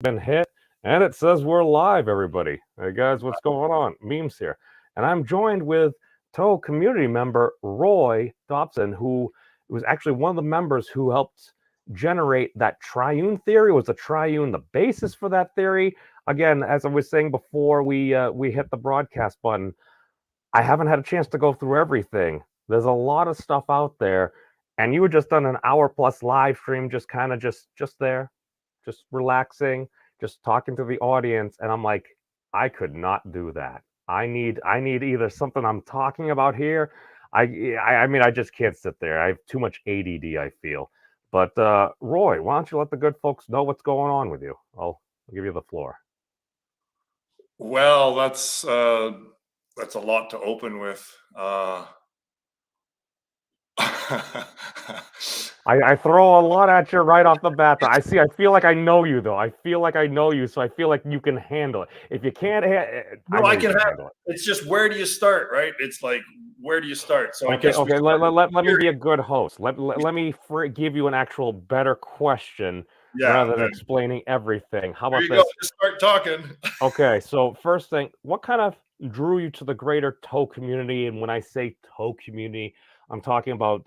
been hit, and it says we're live, everybody. Hey guys, what's going on? Memes here. And I'm joined with Toe community member Roy Dopson, who was actually one of the members who helped generate that triune theory. Was the triune the basis for that theory? Again, as I was saying before we hit the broadcast button, I haven't had a chance to go through everything. There's a lot of stuff out there, and you were just on an hour plus live stream, just kind of just there, just relaxing, just talking to the audience, and I'm like, I could not do that. I need either something I'm talking about here. I mean I just can't sit there. I have too much ADD, I feel. But Roy, why don't you let the good folks know what's going on with you? I'll give you the floor. Well, that's a lot to open with. I throw a lot at you right off the bat. I feel like I know you, though. I feel like I know you, so I feel like you can handle it. If you can't, I No, know I you can can have. handle it. It's just where do you start, right? It's like where do you start? So I Okay, guess we okay. start Let me here. be a good host. Let me give you an actual better question Yeah, rather than there explaining everything. How about you go. this? Just start talking. Okay, so first thing, what kind of drew you to the greater toe community? And when I say toe community, I'm talking about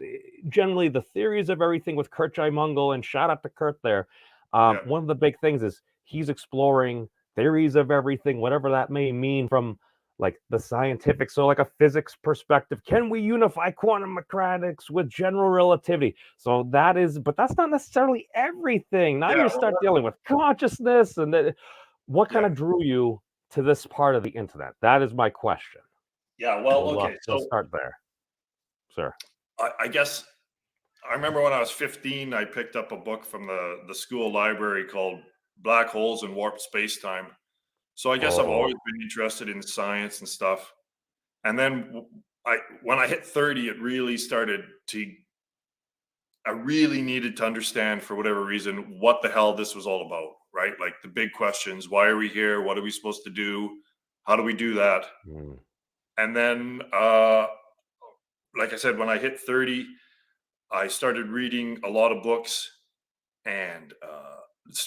generally the theories of everything with Kurt Mungle, and shout out to Kurt there. Yeah, One of the big things is he's exploring theories of everything, whatever that may mean, from like the scientific, so like a physics perspective. Can we unify quantum mechanics with general relativity? So that is, but that's not necessarily everything. Now yeah, you well, start dealing with consciousness and what kind yeah, of drew you to this part of the internet? That is my question. yeah. Well, okay. We'll So start there, sir. I guess I remember when I was 15, I picked up a book from the school library called Black Holes and Warped Spacetime. So I guess I've Oh, always been interested in science and stuff. And then when I hit 30, it really started to, I really needed to understand for whatever reason what the hell this was all about, right? Like the big questions: why are we here? What are we supposed to do? How do we do that? mm, And then, like I said, when I hit 30, I started reading a lot of books and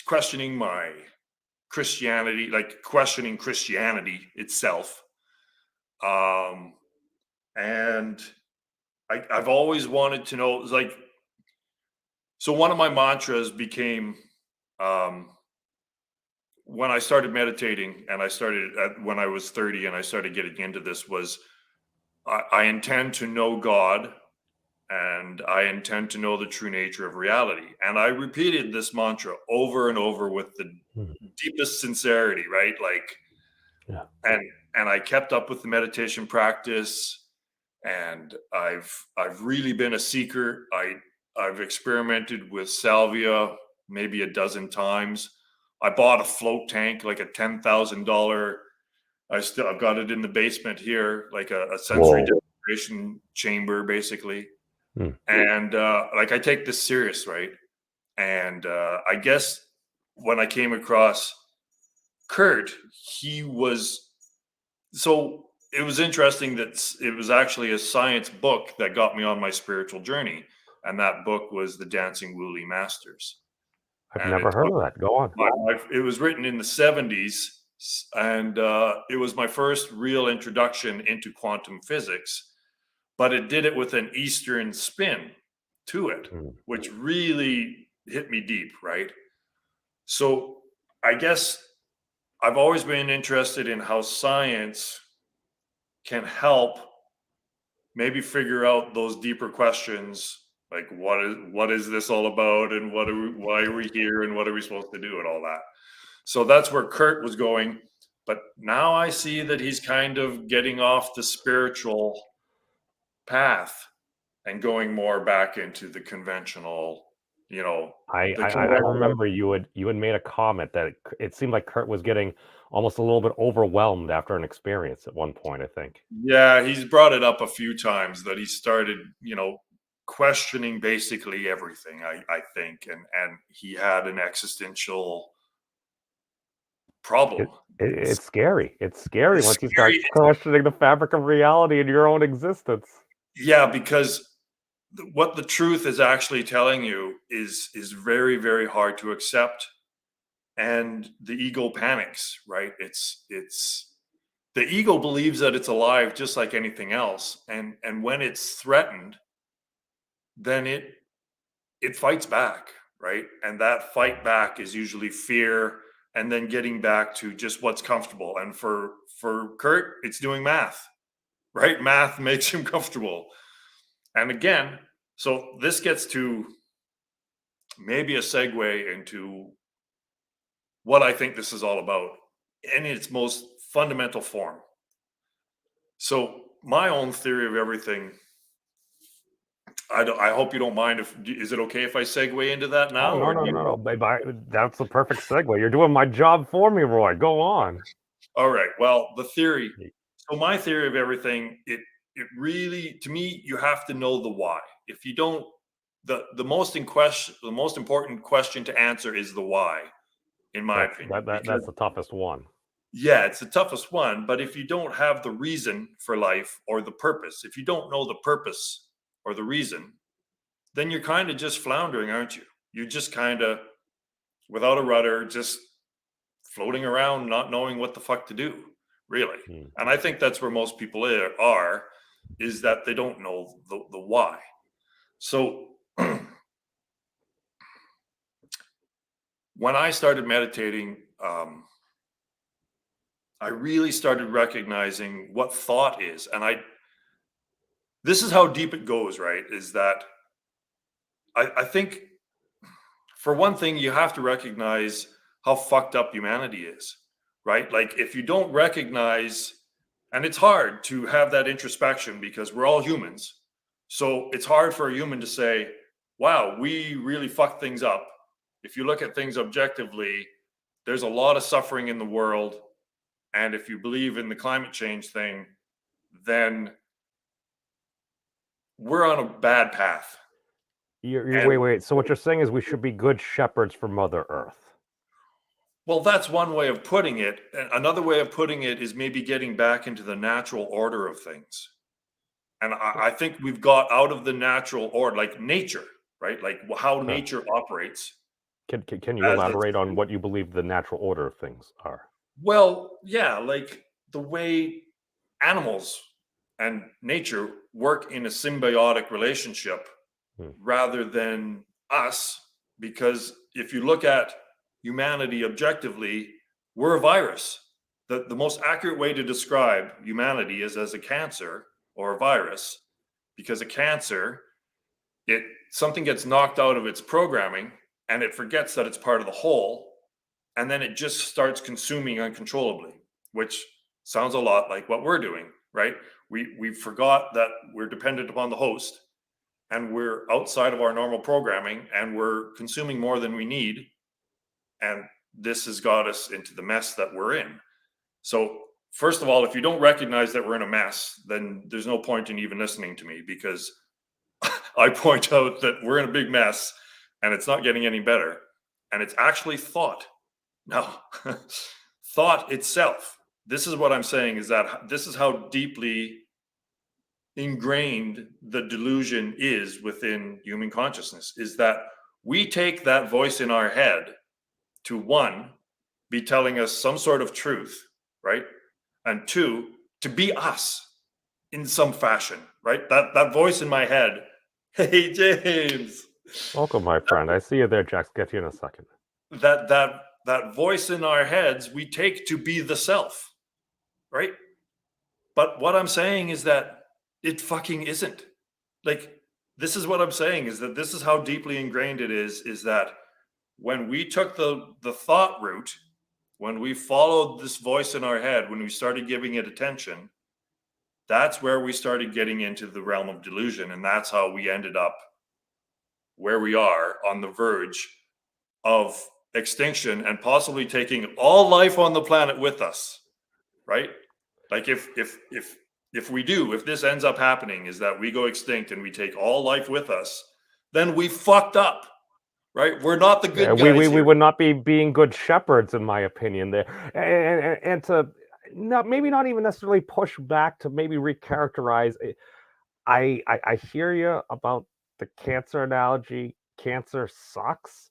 questioning my Christianity, like questioning Christianity itself. Um, and I've always wanted to know, like, so one of my mantras became, um, when I started meditating and when I was 30 and I started getting into this was I intend to know God and I intend to know the true nature of reality. And I repeated this mantra over and over with the mm, deepest sincerity, right? Like, yeah. and I kept up with the meditation practice, and I've really been a seeker. I've experimented with salvia maybe a dozen times. I bought a float tank, like a $10,000. I've got it in the basement here, like a sensory Whoa. deprivation chamber, basically. Mm. And like I take this serious, right? And I guess when I came across Kurt, he was so it was interesting that it was actually a science book that got me on my spiritual journey, and that book was The Dancing Woolly Masters. I've And never heard of that. Go on. it was written in the 70s, and it was my first real introduction into quantum physics, but it did it with an Eastern spin to it, Mm. which really hit me deep, right? So I guess I've always been interested in how science can help maybe figure out those deeper questions, like what is this all about, and why are we here, and what are we supposed to do, and all that. So that's where Kurt was going, but now I see that he's kind of getting off the spiritual path and going more back into the conventional, you know, the I conventional. remember you had made a comment that it seemed like Kurt was getting almost a little bit overwhelmed after an experience at one point, I think. Yeah, he's brought it up a few times that he started, questioning basically everything, I think, and he had an existential problem. It's It's scary. It's scary it's once you start scary. questioning the fabric of reality in your own existence. Yeah, because what the truth is actually telling you is very, very hard to accept. and the ego panics, right? It's the ego believes that it's alive just like anything else, and when it's threatened, then it fights back, right? And that fight back is usually fear, and then getting back to just what's comfortable. And for Kurt, it's doing math, right? Math makes him comfortable. And again, so this gets to maybe a segue into what I think this is all about in its most fundamental form. So my own theory of everything, I hope you don't mind. If is it okay if I segue into that Oh, now, no, or do no, you? no, no. That's the perfect segue. You're doing my job for me, Roy. Go on. All right. Well, the theory. So my theory of everything, it really, to me, you have to know the why. If you don't, the most important question to answer is the why, in my opinion. That's Because the toughest one. yeah, it's the toughest one. But if you don't have the reason for life or the purpose, if you don't know the purpose or the reason, then you're kind of just floundering, aren't you? You're just kind of without a rudder, just floating around, not knowing what the fuck to do, really. Hmm. And I think that's where most people are, is that they don't know the why. So when I started meditating, I really started recognizing what thought is. And this is how deep it goes, right? Is that I think for one thing, you have to recognize how fucked up humanity is, right? Like if you don't recognize, and it's hard to have that introspection because we're all humans. So it's hard for a human to say, wow, we really fucked things up. If you look at things objectively, there's a lot of suffering in the world. And if you believe in the climate change thing, then we're on a bad path. Wait, And wait. So what you're saying is we should be good shepherds for Mother Earth. well, that's one way of putting it. Another way of putting it is maybe getting back into the natural order of things. And I think we've got out of the natural order, like nature, right? Like how Huh. nature operates. Can you As it's elaborate on what you believe the natural order of things are? well, yeah, like the way animals and nature work in a symbiotic relationship Hmm. rather than us. Because if you look at humanity objectively, we're a virus. The most accurate way to describe humanity is as a cancer or a virus, because a cancer, it something gets knocked out of its programming and it forgets that it's part of the whole, and then it just starts consuming uncontrollably, which sounds a lot like what we're doing, right? We forgot that we're dependent upon the host and we're outside of our normal programming and we're consuming more than we need, and this has got us into the mess that we're in. So first of all, if you don't recognize that we're in a mess, then there's no point in even listening to me, because I point out that we're in a big mess and it's not getting any better, and it's actually thought. Now, thought itself, this is what I'm saying, is that this is how deeply ingrained the delusion is within human consciousness, is that we take that voice in our head to, one, be telling us some sort of truth, right? And two, to be us in some fashion, right? That voice in my head, hey James, Welcome, my friend. I see you there, Jax. Get you in a second. that voice in our heads we take to be the self, right? But what I'm saying is that it fucking isn't. Like, this is what I'm saying, is that this is how deeply ingrained it is that when we took the thought route, when we followed this voice in our head, when we started giving it attention, that's where we started getting into the realm of delusion, and that's how we ended up where we are, on the verge of extinction and possibly taking all life on the planet with us, right? Like if we do, if this ends up happening, is that we go extinct and we take all life with us, then we fucked up, right? We're not the Yeah, good guys we here. would not be being good shepherds, in my opinion. There, and to not maybe not even necessarily push back to maybe recharacterize. I hear you about the cancer analogy. Cancer sucks,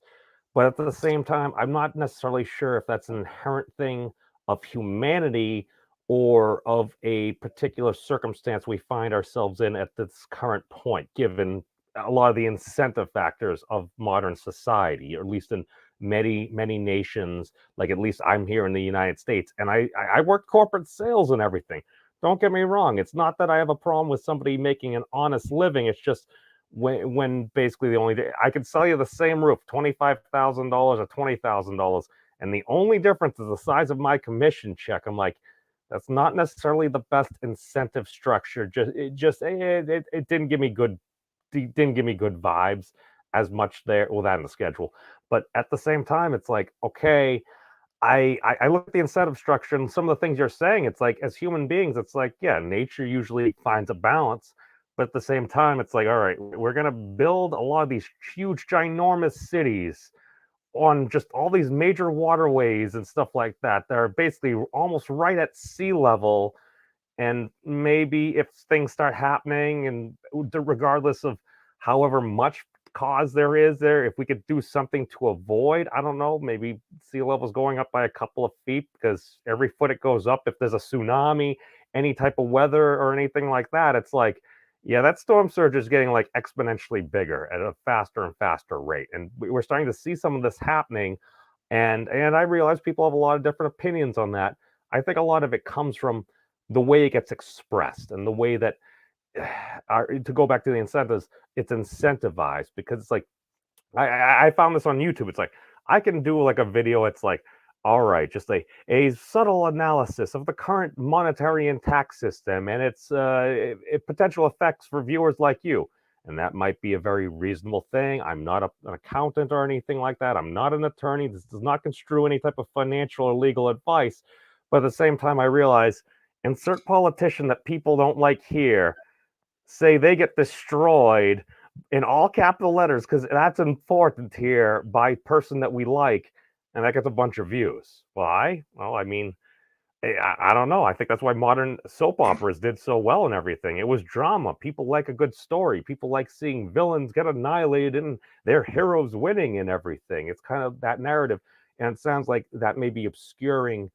But at the same time, I'm not necessarily sure if that's an inherent thing of humanity or of a particular circumstance we find ourselves in at this current point, given a lot of the incentive factors of modern society, or at least in many nations. Like, at least I'm here in the United States, and I work corporate sales and everything. Don't get me wrong. It's not that I have a problem with somebody making an honest living. It's just when basically the only I could sell you the same roof, $25,000 or $20,000, and the only difference is the size of my commission check. I'm like, that's not necessarily the best incentive structure. It didn't give me good vibes as much there. Well, that in the schedule, but at the same time, it's like, okay, I look at the incentive structure and some of the things you're saying. It's like, as human beings, it's like, yeah, nature usually finds a balance, but at the same time, it's like, all right, we're gonna build a lot of these huge, ginormous cities on just all these major waterways and stuff like that. That are basically almost right at sea level, and maybe if things start happening, and regardless of however much cause there is there, if we could do something to avoid, I don't know, maybe sea levels going up by a couple of feet, because every foot it goes up, if there's a tsunami, any type of weather or anything like that, it's like, yeah, that storm surge is getting like exponentially bigger at a faster and faster rate, and we're starting to see some of this happening. And I realize people have a lot of different opinions on that. I think a lot of it comes from the way it gets expressed, and the way that to go back to the incentives, it's incentivized, because it's like, I found this on YouTube. It's like, I can do like a video. It's like, all right, just a subtle analysis of the current monetary and tax system and its potential effects for viewers like you. And that might be a very reasonable thing. I'm not an accountant or anything like that. I'm not an attorney. This does not construe any type of financial or legal advice. But at the same time, I realize, insert politician that people don't like here, say they get destroyed in all capital letters, because that's important here, by person that we like, and that gets a bunch of views. Why? Well, I mean, I don't know. I think that's why modern soap operas did so well and everything. It was drama. People like a good story. People like seeing villains get annihilated and their heroes winning and everything. It's kind of that narrative. And it sounds like that may be obscuring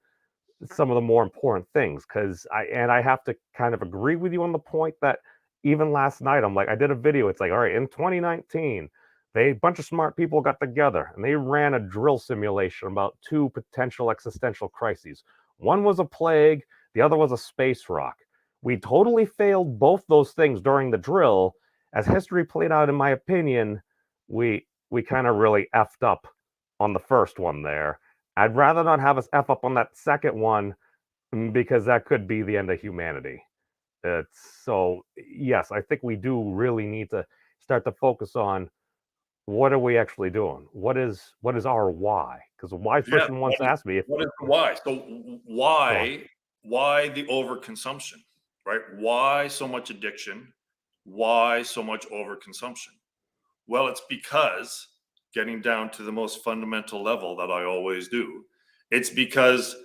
some of the more important things, because I have to kind of agree with you on the point that even last night, I'm like, I did a video. It's like, all right, in 2019, a bunch of smart people got together and they ran a drill simulation about two potential existential crises. One was a plague, the other was a space rock. We totally failed both those things during the drill. As history played out, in my opinion, we kind of really effed up on the first one there. I'd rather not have us F up on that second one, because that could be the end of humanity. So, yes, I think we do really need to start to focus on, what are we actually doing? What is our why? Because a wise Yeah. person once asked me if What is the why? So why the overconsumption, right? Why so much addiction? Why so much overconsumption? Well, it's because, getting down to the most fundamental level that I always do, it's because,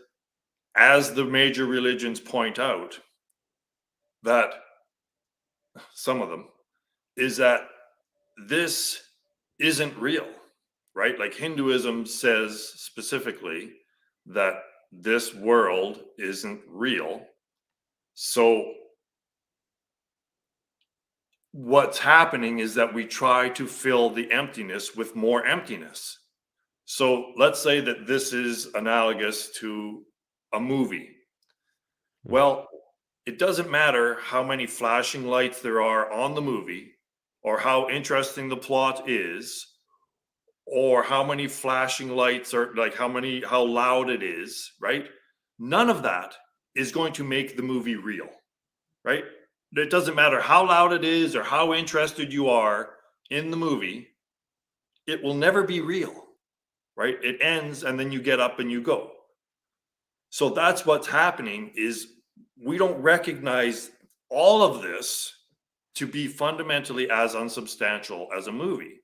as the major religions point out, that some of them, is that this isn't real, right? Like, Hinduism says specifically that this world isn't real. So what's happening is that we try to fill the emptiness with more emptiness. So let's say that this is analogous to a movie. Well, it doesn't matter how many flashing lights there are on the movie, or how interesting the plot is, or how many flashing lights, or like how loud it is, right? None of that is going to make the movie real, right? It doesn't matter how loud it is or how interested you are in the movie, it will never be real, right? It ends and then you get up and you go. So that's what's happening, is we don't recognize all of this to be fundamentally as unsubstantial as a movie.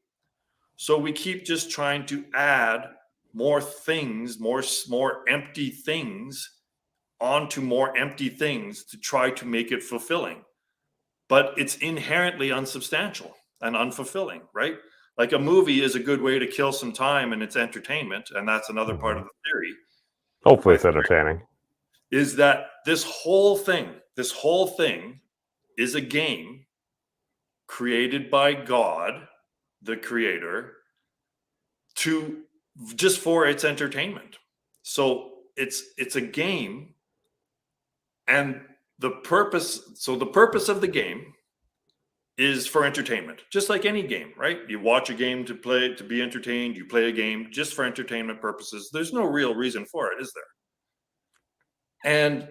So we keep just trying to add more things, more empty things onto more empty things, to try to make it fulfilling. But it's inherently unsubstantial and unfulfilling, right? Like a movie is a good way to kill some time and it's entertainment, and that's another part of the theory. Hopefully, My it's theory entertaining. is that this whole thing is a game created by God, the creator, to just for its entertainment. So it's a game, and the purpose of the game is for entertainment, just like any game, right? You watch a game to play to be entertained, you play a game just for entertainment purposes. There's no real reason for it, is there? And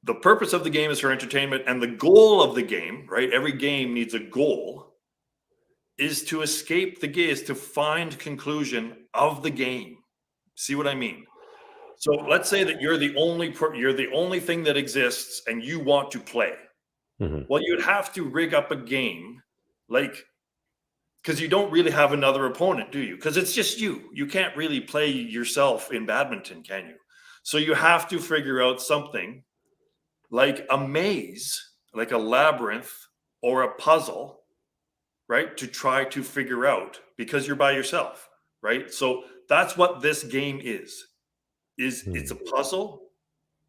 the purpose of the game is for entertainment, and the goal of the game, right? Every game needs a goal, is to escape the game, is to find conclusion of the game. See what I mean? So let's say that you're the only thing that exists and you want to play. Mhm. Well, you'd have to rig up a game, like, because you don't really have another opponent, do you? Because it's just you. You can't really play yourself in badminton, can you? So you have to figure out something like a maze, like a labyrinth or a puzzle, right? To try to figure out, because you're by yourself, right? So that's what this game is it's a puzzle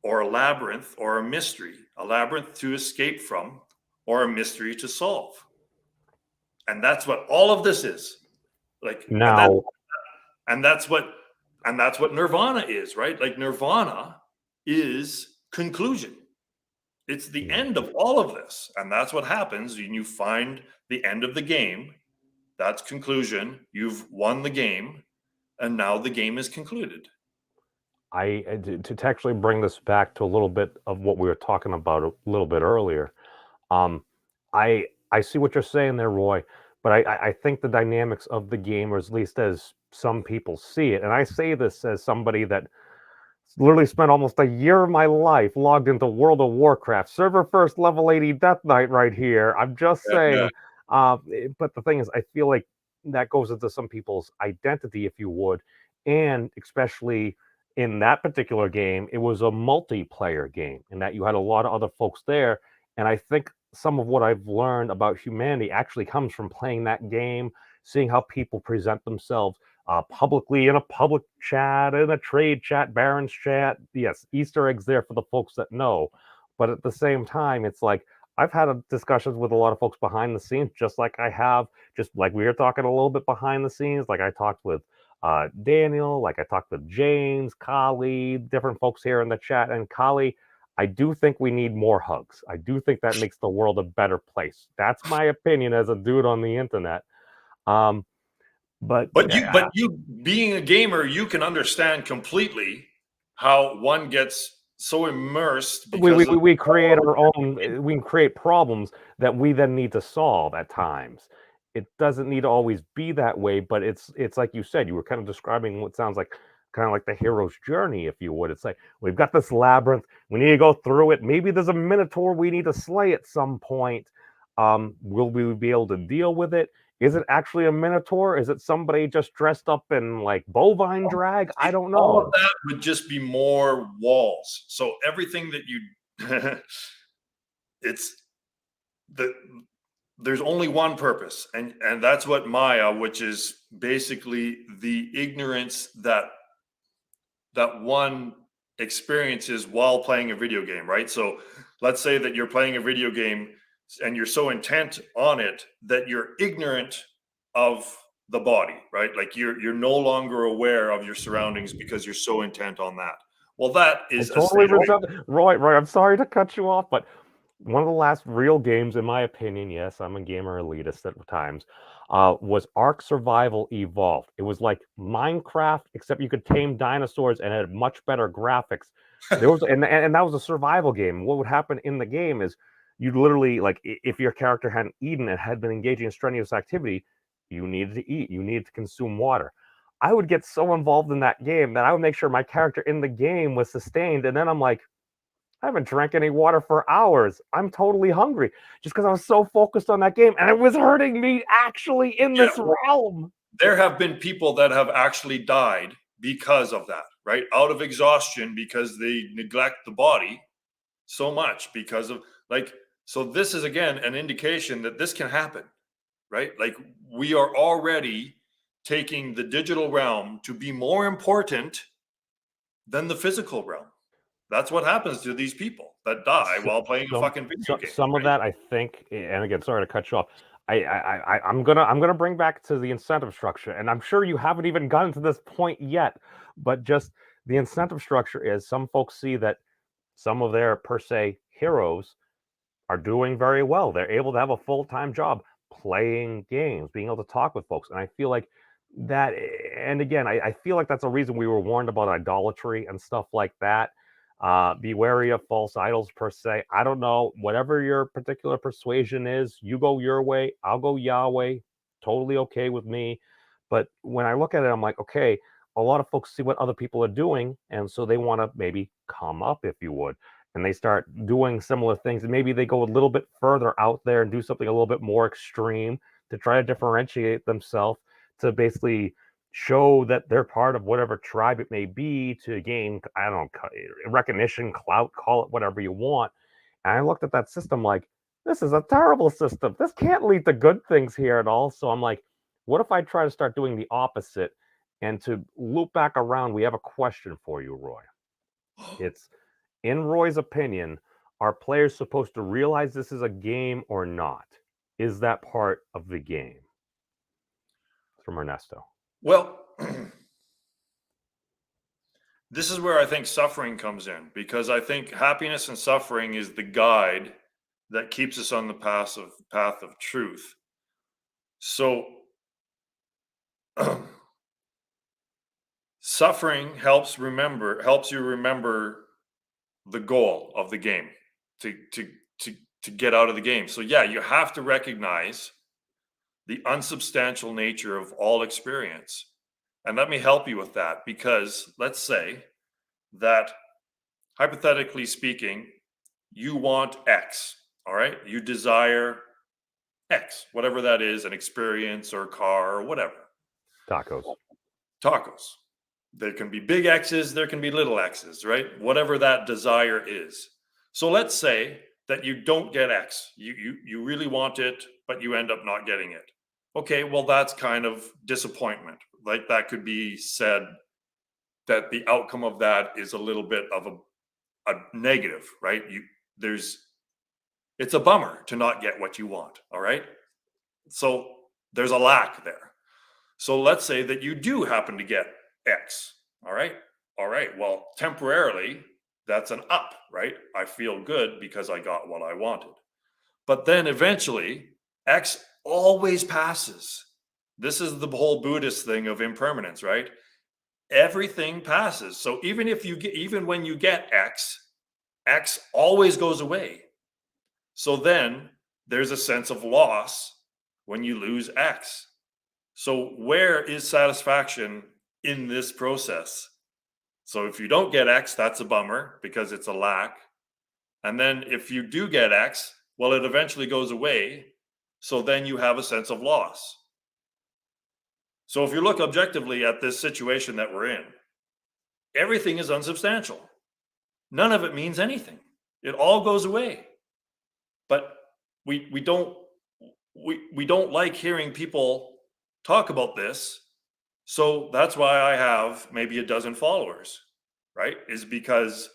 or a labyrinth or a mystery, a labyrinth to escape from or a mystery to solve. And that's what all of this is. Like, Now, and that's what nirvana is, right? Like nirvana is conclusion. It's the end of all of this. And that's what happens when you find the end of the game. That's conclusion. You've won the game, and now the game is concluded. to actually bring this back to a little bit of what we were talking about a little bit earlier, um, I see what you're saying there, Roy, but I think the dynamics of the game, or at least as some people see it, and I say this as somebody that literally spent almost a year of my life logged into World of Warcraft, server first, level 80 Death Knight right here. I'm just Yeah. saying. But the thing is, I feel like that goes into some people's identity, if you would, and especially in that particular game, it was a multiplayer game, in that you had a lot of other folks there. And I think some of what I've learned about humanity actually comes from playing that game, seeing how people present themselves publicly in a public chat, in a trade chat, Baron's chat. Yes, Easter eggs there for the folks that know. But at the same time, it's like I've had discussions with a lot of folks behind the scenes, just like I have, just like we were talking a little bit behind the scenes. Like I talked with Daniel, like I talked with James, Kali, different folks here in the chat. And Kali, I do think we need more hugs. I do think that makes the world a better place. That's my opinion as a dude on the internet. Um, but But you being a gamer, you can understand completely how one gets so immersed because of we create our own, all. we can create problems that we then need to solve at times. It doesn't need to always be that way, but it's like you said, you were kind of describing what sounds like kind of like the hero's journey, if you would. It's like we've got this labyrinth, we need to go through it. Maybe there's a minotaur we need to slay at some point. Will we be able to deal with it? Is it actually a minotaur? Is it somebody just dressed up in like bovine drag? I See, don't all of know. that would just be more walls. So everything that you it's the there's only one purpose, and that's what Maya, which is basically the ignorance that one experiences while playing a video game, right? So let's say that you're playing a video game and you're so intent on it that you're ignorant of the body, right? Like you're no longer aware of your surroundings because you're so intent on that. Well, that I is a totally state of reject Roy, I'm sorry to cut you off, but one of the last real games, in my opinion, yes, I'm a gamer elitist at times, was Ark Survival Evolved. It was like Minecraft, except you could tame dinosaurs and it had much better graphics. There was, and that was a survival game. What would happen in the game is you'd literally, like, if your character hadn't eaten and had been engaging in strenuous activity, you needed to eat, you needed to consume water. I would get so involved in that game that I would make sure my character in the game was sustained. And then I'm like, I haven't drank any water for hours. I'm totally hungry just because I was so focused on that game and it was hurting me actually in yeah, this realm. there have been people that have actually died because of that, right? Out of exhaustion because they neglect the body so much because of like so this is again an indication that this can happen. right? Like we are already taking the digital realm to be more important than the physical realm. That's what happens to these people that die while playing a fucking video game. Some of Right? that, I think, and again, sorry to cut you off. I'm gonna bring back to the incentive structure, and I'm sure you haven't even gotten to this point yet. But just the incentive structure is some folks see that some of their per se heroes are doing very well. They're able to have a full-time job playing games, being able to talk with folks. And I feel like that, and again, I feel like that's a reason we were warned about idolatry and stuff like that. Be wary of false idols per se. I don't know. Whatever your particular persuasion is, you go your way, I'll go Yahweh. Totally okay with me. But when I look at it, I'm like, okay, a lot of folks see what other people are doing, and so they want to maybe come up, if you would, and they start doing similar things, and maybe they go a little bit further out there and do something a little bit more extreme to try to differentiate themselves, to basically show that they're part of whatever tribe it may be, to gain, I don't know, recognition, clout, call it whatever you want. And I looked at that system like, this is a terrible system. This can't lead to good things here at all. So I'm like, what if I try to start doing the opposite? And to loop back around, we have a question for you, Roy. It's, in Roy's opinion, are players supposed to realize this is a game or not? Is that part of the game? From Ernesto. Well, this is where I think suffering comes in, because I think happiness and suffering is the guide that keeps us on the path of truth. So suffering helps you remember the goal of the game, to get out of the game. So yeah, you have to recognize the unsubstantial nature of all experience. And let me help you with that, because let's say that, hypothetically speaking, you want X, all right? You desire X, whatever that is, an experience or a car or whatever. Tacos. Tacos. There can be big X's, there can be little X's, right? Whatever that desire is. So let's say that you don't get X. You really want it, but you end up not getting it. Okay, well, that's kind of disappointment. Like, that could be said that the outcome of that is a little bit of a negative, right? It's a bummer to not get what you want, all right? So there's a lack there. So let's say that you do happen to get X, all right? All right, well, temporarily, that's an up, right? I feel good because I got what I wanted. But then eventually, X always passes. This is the whole Buddhist thing of impermanence, right? Everything passes. So even when you get X, X always goes away. So then there's a sense of loss when you lose X. So where is satisfaction in this process? So if you don't get X, that's a bummer because it's a lack. And then if you do get X, well, it eventually goes away. So then you have a sense of loss. So if you look objectively at this situation that we're in, everything is unsubstantial. None of it means anything. It all goes away. But we don't like hearing people talk about this. So that's why I have maybe a dozen followers, right? Is because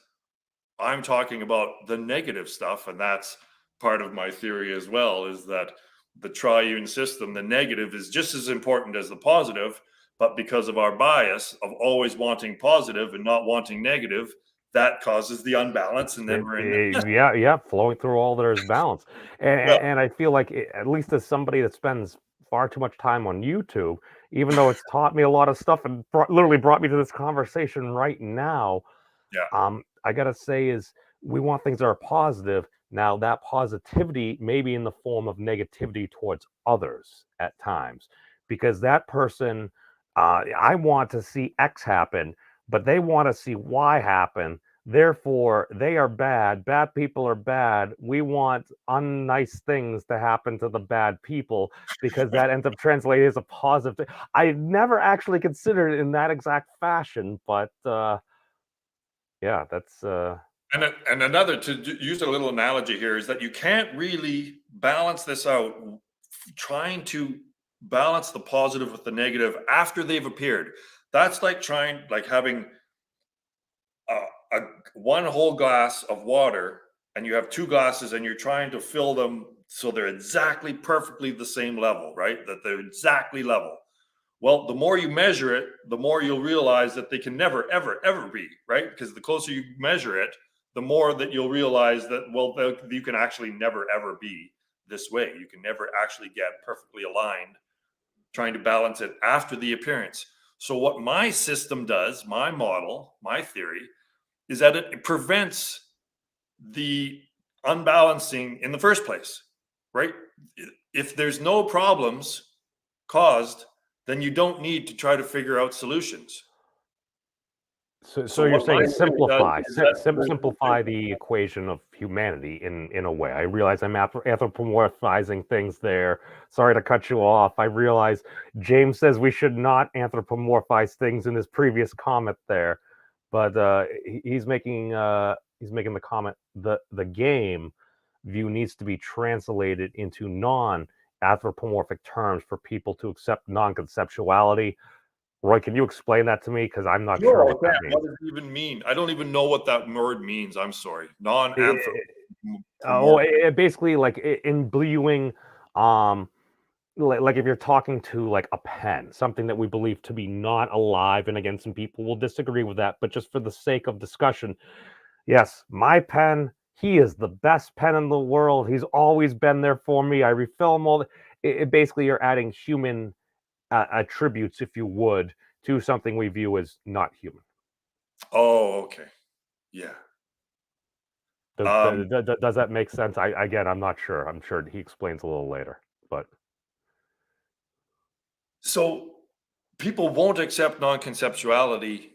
I'm talking about the negative stuff. And that's part of my theory as well, is that the triune system, the negative is just as important as the positive. But because of our bias of always wanting positive and not wanting negative, that causes the unbalance. And then we're in. Yeah, flowing through all there's balance. And, Yeah. and I feel like, at least as somebody that spends far too much time on YouTube, even though it's taught me a lot of stuff and literally brought me to this conversation right now, Yeah. I gotta say is, we want things that are positive. Now, that positivity may be in the form of negativity towards others at times, because that person, I want to see X happen, but they want to see Y happen. Therefore, they are bad. Bad people are bad. We want unnice things to happen to the bad people, because that ends up translating as a positive thing. I never actually considered it in that exact fashion, but yeah, that's And another, to use a little analogy here, is that you can't really balance this out trying to balance the positive with the negative after they've appeared. That's like having a one whole glass of water, and you have two glasses, and you're trying to fill them so they're exactly perfectly the same level, right? That they're exactly level. Well, the more you measure it, the more you'll realize that they can never, ever, ever be, right? Because the closer you measure it, the more that you'll realize that, well, you can actually never, ever be this way. You can never actually get perfectly aligned, trying to balance it after the appearance. So, what my system does, my model, my theory, is that it prevents the unbalancing in the first place, right? If there's no problems caused, then you don't need to try to figure out solutions. So you're What my saying theory does is that simplify the equation of humanity in a way. I realize I'm anthropomorphizing things there. Sorry to cut you off. I realize James says we should not anthropomorphize things in his previous comment there, but he's making the comment the game view needs to be translated into non-anthropomorphic terms for people to accept non-conceptuality. Roy, can you explain that to me? Because I'm not sure sure, I what that can. means. What does it even mean? I don't even know what that word means. I'm sorry. It, Non-anthropomorphic. basically like imbuing, like if you're talking to like a pen, something that we believe to be not alive, and again, some people will disagree with that, but just for the sake of discussion, yes, my pen, he is the best pen in the world. He's always been there for me. I refill him all. Basically, you're adding human attributes, if you would, to something we view as not human. Oh, okay. Yeah. Um, Does that make sense? Again, I'm not sure. I'm sure he explains a little later, but so people won't accept non-conceptuality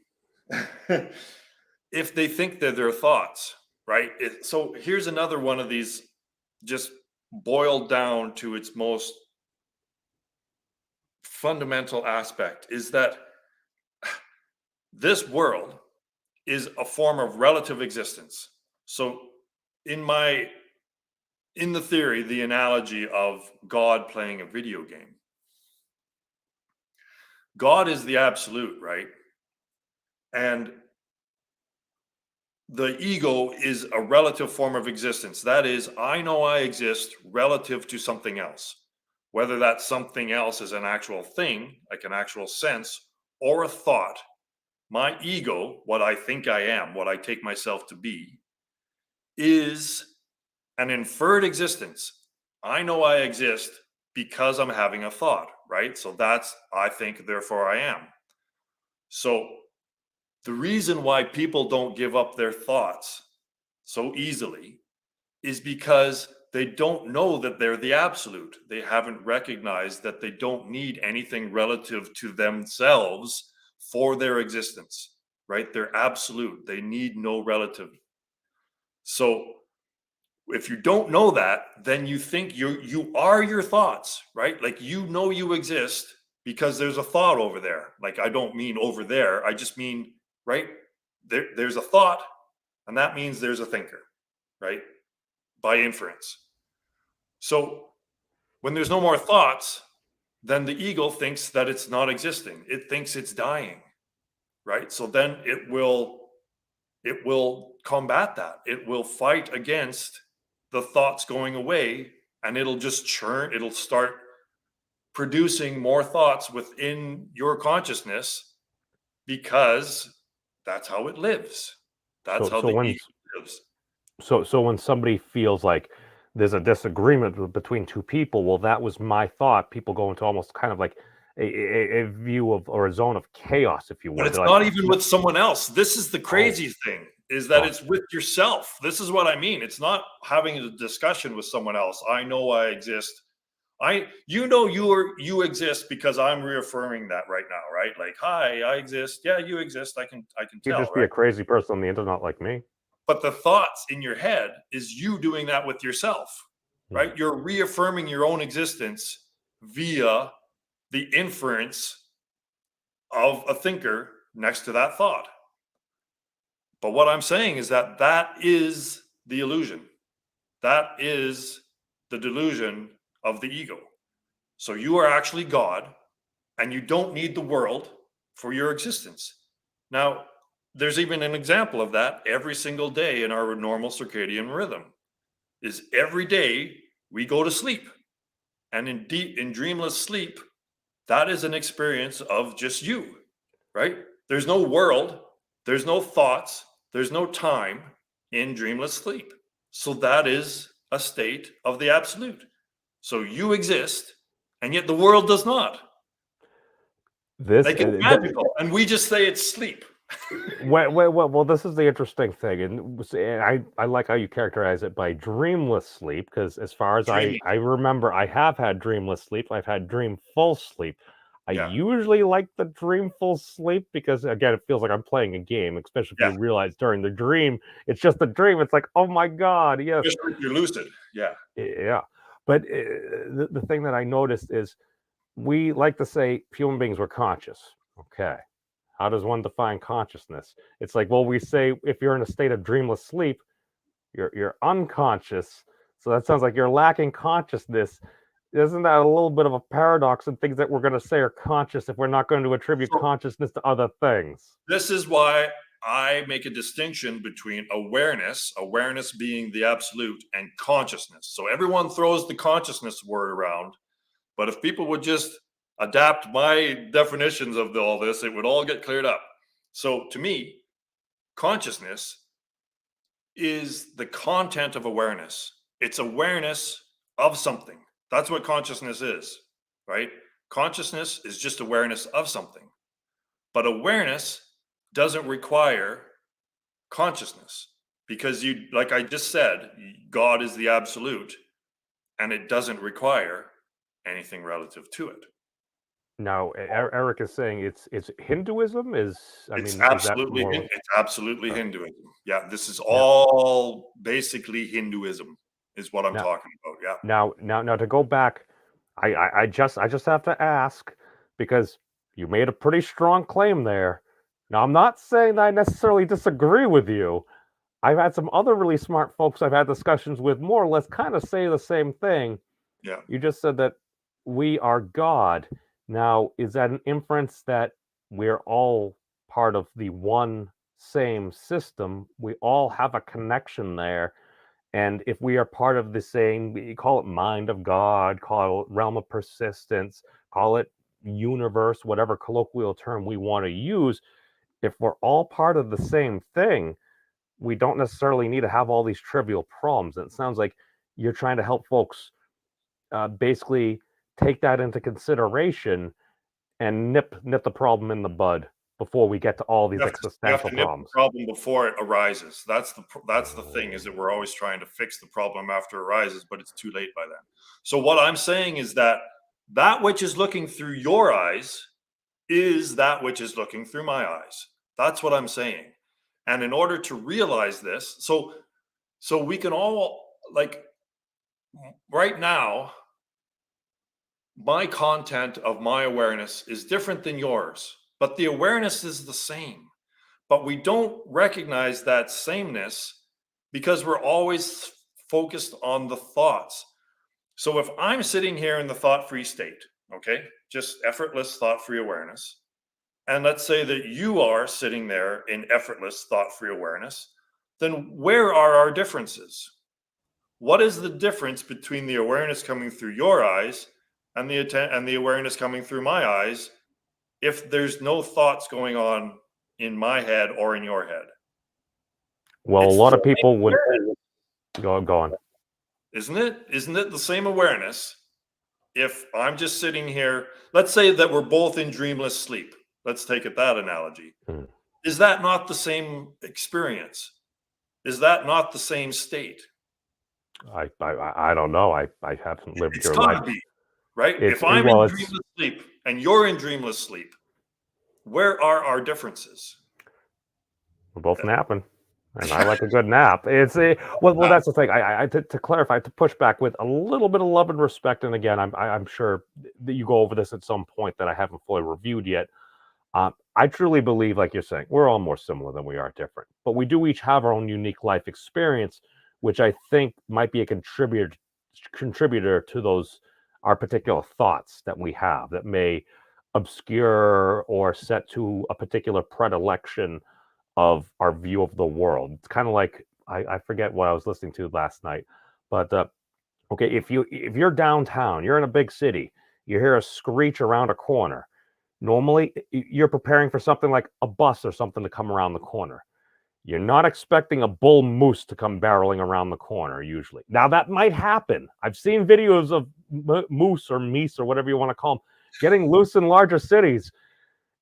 if they think they're their thoughts, right? So here's another one of these, just boiled down to its most fundamental aspect, is that this world is a form of relative existence. So in my in the theory, the analogy of God playing a video game, God is the absolute, right? And the ego is a relative form of existence. That is, I know I exist relative to something else. Whether that something else is an actual thing, like an actual sense, or a thought, my ego, what I think I am, what I take myself to be, is an inferred existence. I know I exist because I'm having a thought, right? So that's, I think, therefore I am. So the reason why people don't give up their thoughts so easily is because they don't know that they're the absolute. They haven't recognized that they don't need anything relative to themselves for their existence, right? They're absolute. They need no relative. So if you don't know that, then you think you are your thoughts, right? Like, you know you exist because there's a thought over there. Like, I don't mean over there. I just mean, right? There's a thought, and that means there's a thinker, right? By inference. So when there's no more thoughts, then the ego thinks that it's not existing. It thinks it's dying, right? So then it will combat that. It will fight against the thoughts going away, and it'll just churn. It'll start producing more thoughts within your consciousness, because that's how it lives. That's so how so the when ego lives. so when somebody feels like there's a disagreement between two people, well, that was my thought. People go into almost kind of like a view of, or a zone of chaos, if you But would. it's They're like, not even with someone else. This is the oh, crazy thing, is that oh, it's with yourself. This is what I mean. It's not having a discussion with someone else. I know I exist. You exist because I'm reaffirming that right now, right? Like, hi, I exist. Yeah, you exist. I can you'd tell, just be right? a crazy person on the internet like me. But the thoughts in your head is you doing that with yourself, Mhm. right? You're reaffirming your own existence via the inference of a thinker next to that thought. But what I'm saying is that that is the illusion. That is the delusion of the ego. So you are actually God, and you don't need the world for your existence. Now, there's even an example of that every single day in our normal circadian rhythm. Is every day we go to sleep, and in dreamless sleep, that is an experience of just you, right? There's no world, there's no thoughts, there's no time in dreamless sleep. So that is a state of the absolute. So you exist, and yet the world does not. This Like it's magical, and we just say it's sleep. well, this is the interesting thing, and I like how you characterize it by dreamless sleep, because as far as Dreaming. I remember, I have had dreamless sleep. I've had dreamful sleep. I Yeah. usually like the dreamful sleep because, again, it feels like I'm playing a game, especially if Yeah. you realize during the dream it's just a dream. It's like, oh my god, yes, Especially if you're lucid. Yeah. yeah. But the thing that I noticed is we like to say human beings were conscious. Okay. How does one define consciousness? It's like, well, we say if you're in a state of dreamless sleep, you're unconscious. So that sounds like you're lacking consciousness. Isn't that a little bit of a paradox in things that we're going to say are conscious if we're not going to attribute So consciousness to other things? this is why I make a distinction between awareness being the absolute, and consciousness. So everyone throws the consciousness word around, but if people would just adapt my definitions of all this, it would all get cleared up. So to me, consciousness is the content of awareness. It's awareness of something. That's what consciousness is, right? Consciousness is just awareness of something. But awareness doesn't require consciousness, because you, like I just said, God is the absolute, and it doesn't require anything relative to it. Now, Eric is saying it's Hinduism. It's Is that absolutely more? it's absolutely Uh, Hinduism. Yeah, this is now, all basically Hinduism is what I'm now, talking about. Yeah. now to go back, I just have to ask because you made a pretty strong claim there. Now I'm not saying that I necessarily disagree with you. I've had some other really smart folks I've had discussions with more or less kind of say the same thing. Yeah. You just said that we are God. Now, is that an inference that we're all part of the one same system? We all have a connection there, and if we are part of the same, we call it mind of God, call it realm of persistence, call it universe, whatever colloquial term we want to use, if we're all part of the same thing, we don't necessarily need to have all these trivial problems. And it sounds like you're trying to help folks basically take that into consideration and nip the problem in the bud before we get to all these You have existential to nip the problems. problem before it arises. That's the thing, is that we're always trying to fix the problem after it arises, but it's too late by then. So what I'm saying is that that which is looking through your eyes is that which is looking through my eyes. That's what I'm saying. And in order to realize this, so we can all, like, right now, my content of my awareness is different than yours, but the awareness is the same. But we don't recognize that sameness because we're always focused on the thoughts. So if I'm sitting here in the thought free state, okay, just effortless thought free awareness, and let's say that you are sitting there in effortless thought free awareness, then where are our differences? What is the difference between the awareness coming through your eyes and the awareness coming through my eyes, if there's no thoughts going on in my head or in your head? Well, a It's the lot of same people would awareness, go on. isn't it? Isn't it the same awareness? If I'm just sitting here, let's say that we're both in dreamless sleep. Let's take it that analogy. Hmm. Is that not the same experience? Is that not the same state? I don't know. I haven't lived It's your got life. to be, right? It's If I'm in well, it's dreamless sleep and you're in dreamless sleep, where are our differences? we're both napping, and I like a good nap. It's a well. Ah, That's the thing. To clarify, to push back with a little bit of love and respect. And again, I'm sure that you go over this at some point that I haven't fully reviewed yet. I truly believe, like you're saying, we're all more similar than we are different, but we do each have our own unique life experience, which I think might be a contributor to those are particular thoughts that we have that may obscure or set to a particular predilection of our view of the world. It's kind of like I forget what I was listening to last night, but okay, if you're downtown, you're in a big city, you hear a screech around a corner. Normally, you're preparing for something like a bus or something to come around the corner. You're not expecting a bull moose to come barreling around the corner usually. Now that might happen. I've seen videos of moose or meese or whatever you want to call them getting loose in larger cities.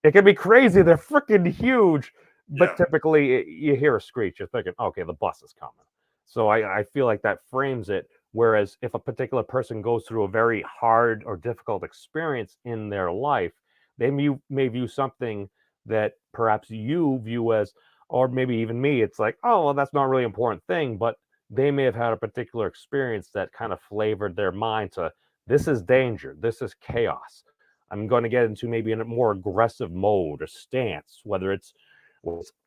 It can be crazy. They're freaking huge, but Yeah. typically you hear a screech. You're thinking, okay, the bus is coming. So I feel like that frames it. Whereas if a particular person goes through a very hard or difficult experience in their life, they may view something that perhaps you view as, or maybe even me, it's like, oh, well, that's not really important thing, but they may have had a particular experience that kind of flavored their mind to this is danger, this is chaos. I'm going to get into maybe in a more aggressive mode or stance, whether it's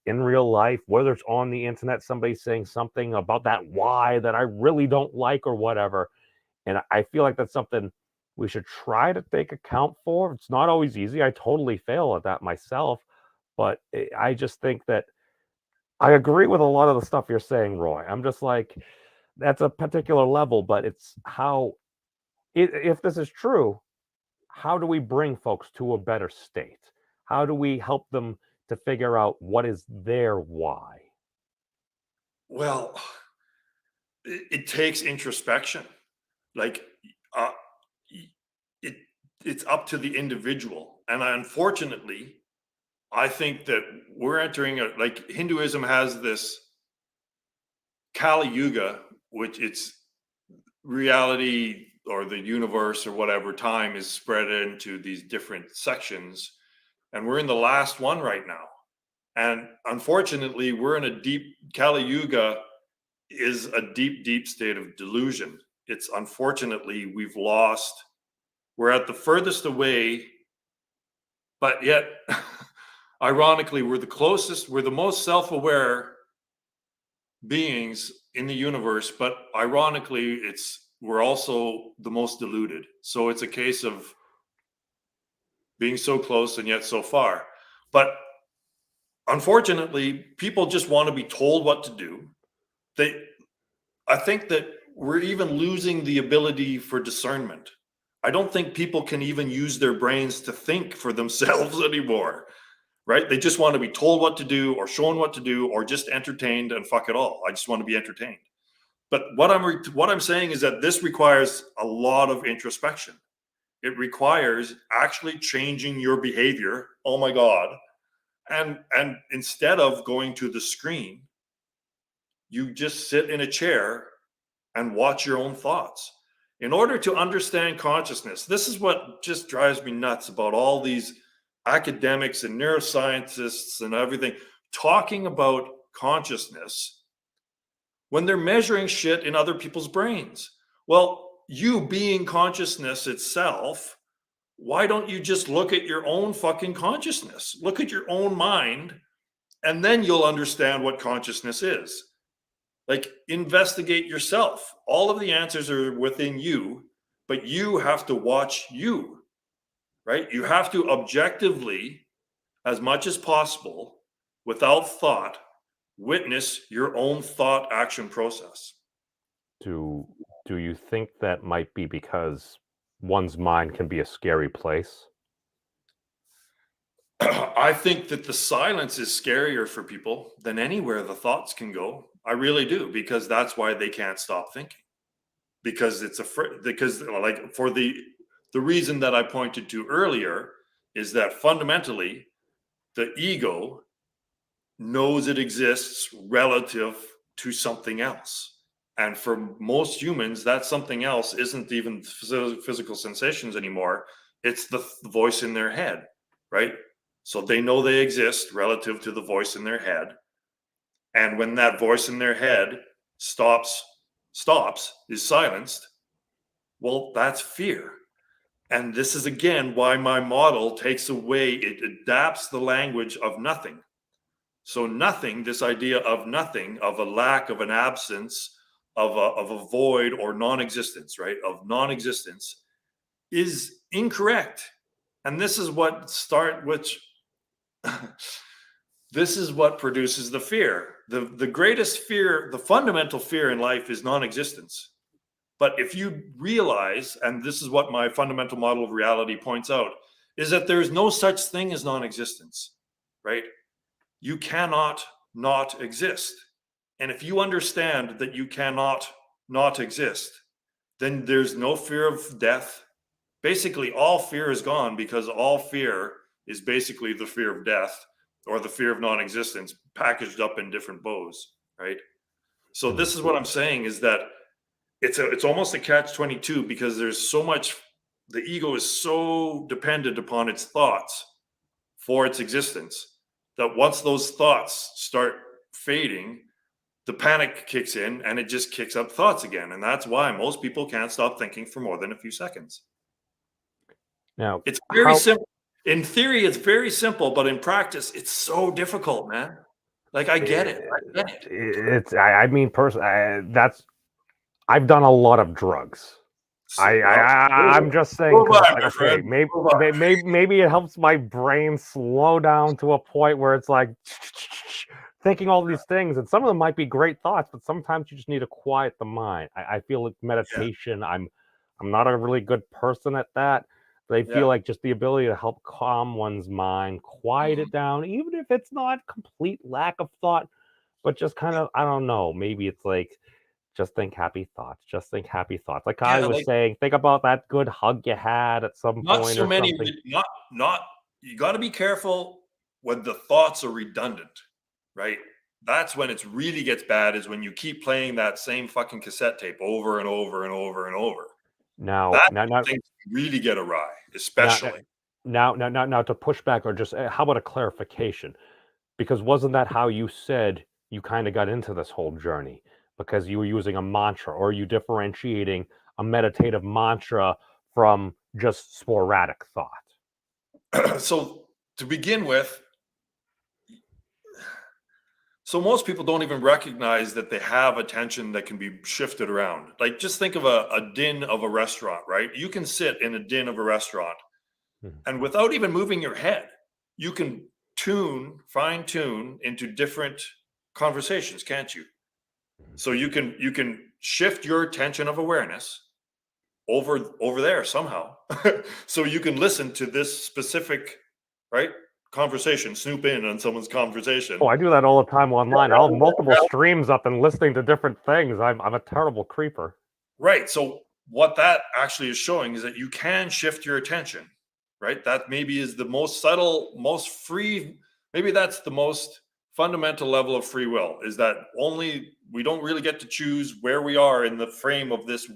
in real life, whether it's on the internet, somebody saying something about that why that I really don't like or whatever. And I feel like that's something we should try to take account for. It's not always easy. I totally fail at that myself. But I just think that I agree with a lot of the stuff you're saying, Roy. I'm just like, that's a particular level, but it's how, if this is true, how do we bring folks to a better state? How do we help them to figure out what is their why? Well, it takes introspection. Like, uh, it it's up to the individual, and unfortunately, I think that we're entering a like Hinduism has this Kali Yuga, which it's reality or the universe or whatever time is spread into these different sections, and we're in the last one right now. And unfortunately, we're in a deep Kali Yuga is a deep, deep state of delusion. It's unfortunately we've lost. We're at the furthest away, but yet, ironically, we're the closest. We're the most self-aware beings in the universe, but ironically, we're also the most deluded. So it's a case of being so close and yet so far. But unfortunately, people just want to be told what to do. They I think that we're even losing the ability for discernment. I don't think people can even use their brains to think for themselves anymore, right? They just want to be told what to do or shown what to do or just entertained and fuck it all. I just want to be entertained. But what I'm saying is that this requires a lot of introspection. It requires actually changing your behavior. Oh my God. And instead of going to the screen, you just sit in a chair and watch your own thoughts. In order to understand consciousness, this is what just drives me nuts about all these academics and neuroscientists and everything talking about consciousness when they're measuring shit in other people's brains. Well, you being consciousness itself, why don't you just look at your own fucking consciousness? Look at your own mind, and then you'll understand what consciousness is. Like, investigate yourself. All of the answers are within you, but you have to watch you, right? You have to objectively, as much as possible, without thought, witness your own thought action process. Do do you think that might be because one's mind can be a scary place? I think that the silence is scarier for people than anywhere the thoughts can go. I really do, because that's why they can't stop thinking. Because it's afraid, because like for the reason that I pointed to earlier is that fundamentally the ego knows it exists relative to something else. And for most humans, that something else isn't even physical sensations anymore. It's the voice in their head, right? So they know they exist relative to the voice in their head. And when that voice in their head stops, is silenced, well, that's fear. And this is again why my model takes away, it adapts the language of nothing. So nothing, this idea of nothing, of a lack, of an absence, of a void or non-existence, right? Of non-existence is incorrect. And this is what this is what produces the fear. The greatest fear, the fundamental fear in life is non-existence. But if you realize, and this is what my fundamental model of reality points out, is that there is no such thing as non-existence, right? You cannot not exist. And if you understand that you cannot not exist, then there's no fear of death. Basically, all fear is gone, because all fear is basically the fear of death or the fear of non-existence packaged up in different bows, right? So this is what I'm saying, is that it's almost a catch-22, because there's so much, the ego is so dependent upon its thoughts for its existence, that once those thoughts start fading, the panic kicks in and it just kicks up thoughts again. And that's why most people can't stop thinking for more than a few seconds. Now, It's very simple. In theory, it's very simple, but in practice, it's so difficult, man. Like, I get it. I get it. It's, I mean, personally, I've done a lot of drugs. I'm just saying, because it's like, okay, maybe it helps my brain slow down to a point where it's like thinking all these things, and some of them might be great thoughts, but sometimes you just need to quiet the mind. I feel like meditation. I'm not a really good person at that, but I feel like just the ability to help calm one's mind, quiet it down, even if it's not complete lack of thought, but just kind of, I don't know, maybe it's like, just think happy thoughts. Just think happy thoughts. Like I was saying, think about that good hug you had at some not point so or many, something. not you got to be careful when the thoughts are redundant, right? That's when it really gets bad, is when you keep playing that same fucking cassette tape over and over and over and over. Now, things really get awry, now, especially. now, to push back, or just how about a clarification? Because wasn't that how you said you kind of got into this whole journey? Because you were using a mantra, or you differentiating a meditative mantra from just sporadic thought? So to begin with, so most people don't even recognize that they have attention that can be shifted around. Like, just think of a din of a restaurant, right? You can sit in a din of a restaurant, and without even moving your head, you can fine tune into different conversations, can't you? So you can shift your attention of awareness over there somehow. So you can listen to this specific, right, conversation, snoop in on someone's conversation. Oh, I do that all the time online. I'll have multiple streams up and listening to different things. I'm a terrible creeper. Right. So what that actually is showing is that you can shift your attention, right? That maybe is the most subtle, most free, maybe that's the most fundamental level of free will, is that only we don't really get to choose where we are in the frame of this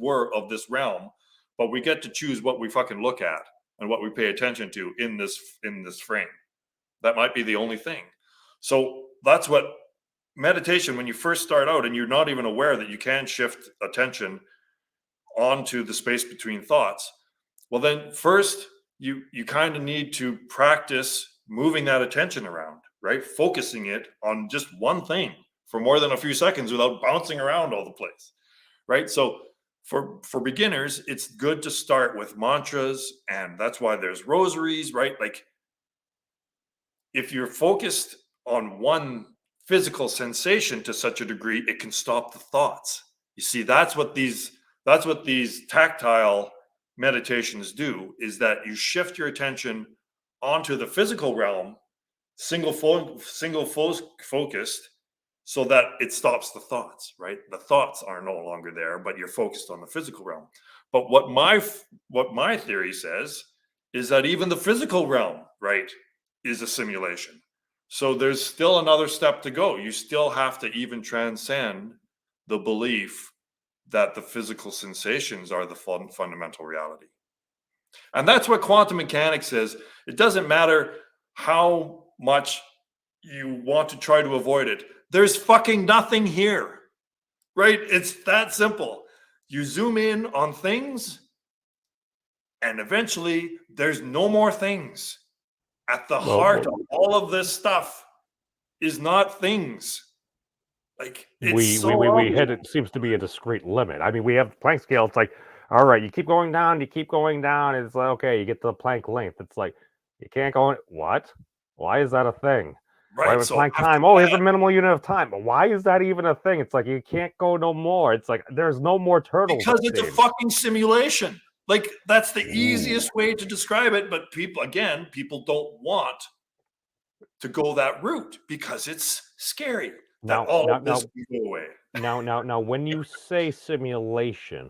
realm, but we get to choose what we fucking look at and what we pay attention to in this frame. That might be the only thing. So that's what meditation, when you first start out and you're not even aware that you can shift attention onto the space between thoughts, well, then first you kind of need to practice moving that attention around, right? Focusing it on just one thing for more than a few seconds without bouncing around all the place, right? So for beginners, it's good to start with mantras, and that's why there's rosaries, right? Like, if you're focused on one physical sensation to such a degree, it can stop the thoughts. You see, that's what these tactile meditations do, is that you shift your attention onto the physical realm, focused, so that it stops the thoughts, right? The thoughts are no longer there, but you're focused on the physical realm. But what my theory says is that even the physical realm, right, is a simulation. So there's still another step to go. You still have to even transcend the belief that the physical sensations are the fundamental reality. And that's what quantum mechanics says. It doesn't matter how much you want to try to avoid it. There's fucking nothing here, right? It's that simple. You zoom in on things, and eventually there's no more things. At the heart of all of this stuff is not things. Like, it's we hit it seems to be a discrete limit. I mean, we have Planck scale. It's like, all right, you keep going down, you keep going down. It's like, okay, you get to the Planck length. It's like, you can't go in. What? Why is that a thing? Why Right. would So Planck after time? Oh, here's a that, minimal unit of time. But why is that even a thing? It's like, you can't go no more. It's like, there's no more turtles, because it it's a seems. fucking simulation. Like that's the Ooh. easiest way to describe it. But people don't want to go that route because it's scary that Now, all now, of this now, can go away. now, when you say simulation,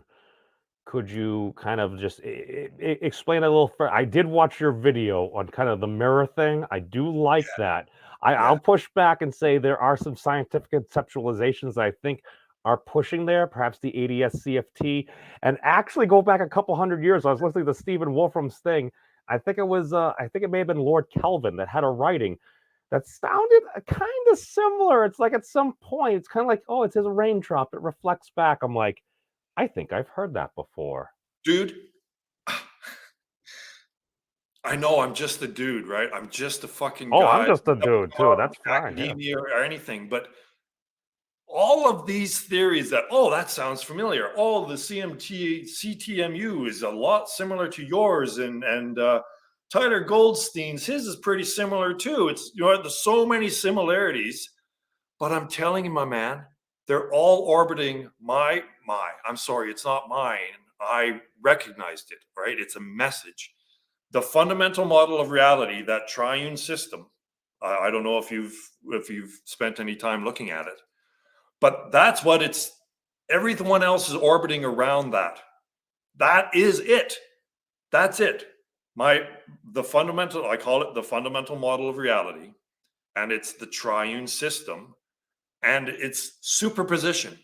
could you kind of just explain a little further? I did watch your video on kind of the mirror thing. I do like that. Yeah. I'll push back and say there are some scientific conceptualizations that I think are pushing there, perhaps the ADS CFT, and actually go back a couple hundred years. I was listening to Stephen Wolfram's thing. I think it may have been Lord Kelvin that had a writing that sounded kind of similar. It's like at some point, it's kind of like, oh, it's his raindrop. It reflects back. I'm like, I think I've heard that before. Dude, I know I'm just a dude, right? I'm just a fucking Oh, I'm guy just a up dude too. above That's fine. Yeah. academia or anything. But all of these theories that, oh, that sounds familiar. Oh, the CTMU is a lot similar to yours, and Tyler Goldstein's his is pretty similar too. It's there's so many similarities, but I'm telling you, my man, they're all orbiting my. I'm sorry, it's not mine. I recognized it, right? It's a message. The fundamental model of reality, that triune system. I don't know if you've spent any time looking at it, but that's what it's. Everyone else is orbiting around that. That is it. That's it. The fundamental. I call it the fundamental model of reality, and it's the triune system, and it's superposition.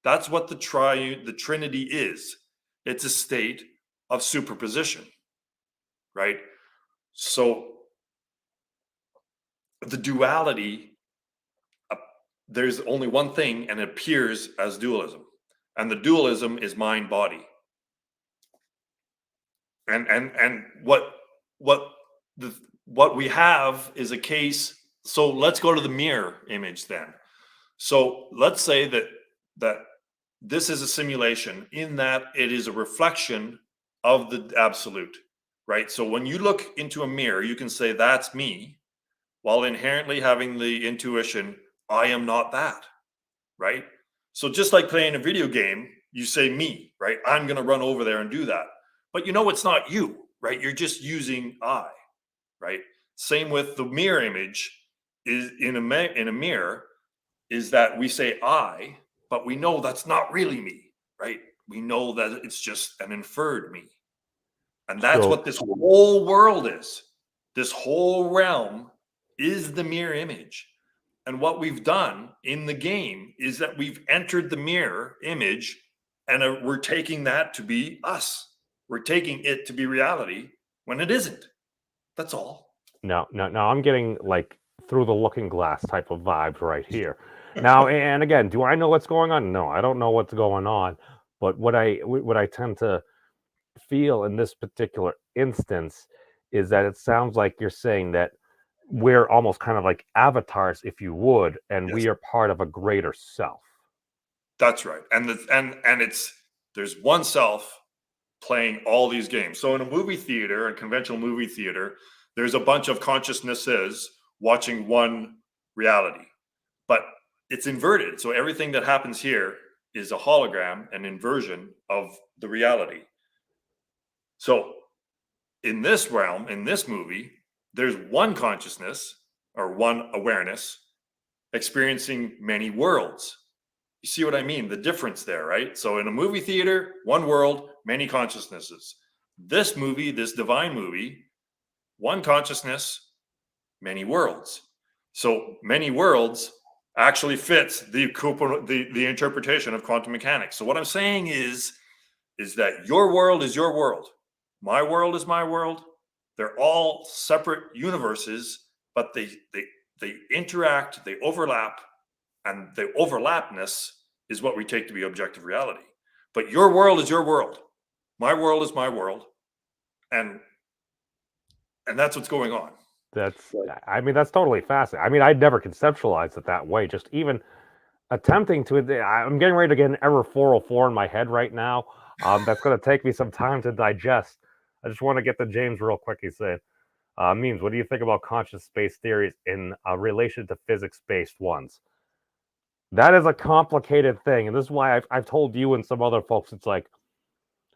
That's what the Trinity is. It's a state of superposition, right? So the duality, there's only one thing, and it appears as dualism, and the dualism is mind body. And what we have is a case. So let's go to the mirror image then. So let's say that this is a simulation in that it is a reflection of the absolute, right? So when you look into a mirror, you can say that's me, while inherently having the intuition, I am not that, right? So just like playing a video game, you say me, right? I'm going to run over there and do that. But it's not you, right? You're just using I, right? Same with the mirror image is in a mirror, is that we say I, but we know that's not really me, right? We know that it's just an inferred me. And that's So what this whole world is. This whole realm is the mirror image. And what we've done in the game is that we've entered the mirror image, and we're taking that to be us. We're taking it to be reality when it isn't. That's all. no, I'm getting like through the looking glass type of vibes right here. Now, and again, do I know what's going on? No, I don't know what's going on. But what I tend to feel in this particular instance is that it sounds like you're saying that we're almost kind of like avatars, if you would, and Yes, we are part of a greater self. that's right. And it's there's one self playing all these games. So in a movie theater, a conventional movie theater, there's a bunch of consciousnesses watching one reality, but it's inverted. So everything that happens here is a hologram, an inversion of the reality. So in this realm, in this movie, there's one consciousness or one awareness experiencing many worlds. You see what I mean? The difference there, right? So in a movie theater, one world, many consciousnesses. This movie, this divine movie, one consciousness, many worlds. So many worlds actually fits the interpretation of quantum mechanics. So what I'm saying is that your world is your world. My world is my world. They're all separate universes, but they interact, they overlap, and the overlapness is what we take to be objective reality. But your world is your world. My world is my world. And that's what's going on. That's, I mean, that's totally fascinating. I mean, I'd never conceptualized it that way. Just even attempting to, I'm getting ready to get an error 404 in my head right now. That's going to take me some time to digest. I just want to get to James real quick. He said, Memes, what do you think about conscious space theories in relation to physics-based ones? That is a complicated thing, and this is why I've told you and some other folks, it's like,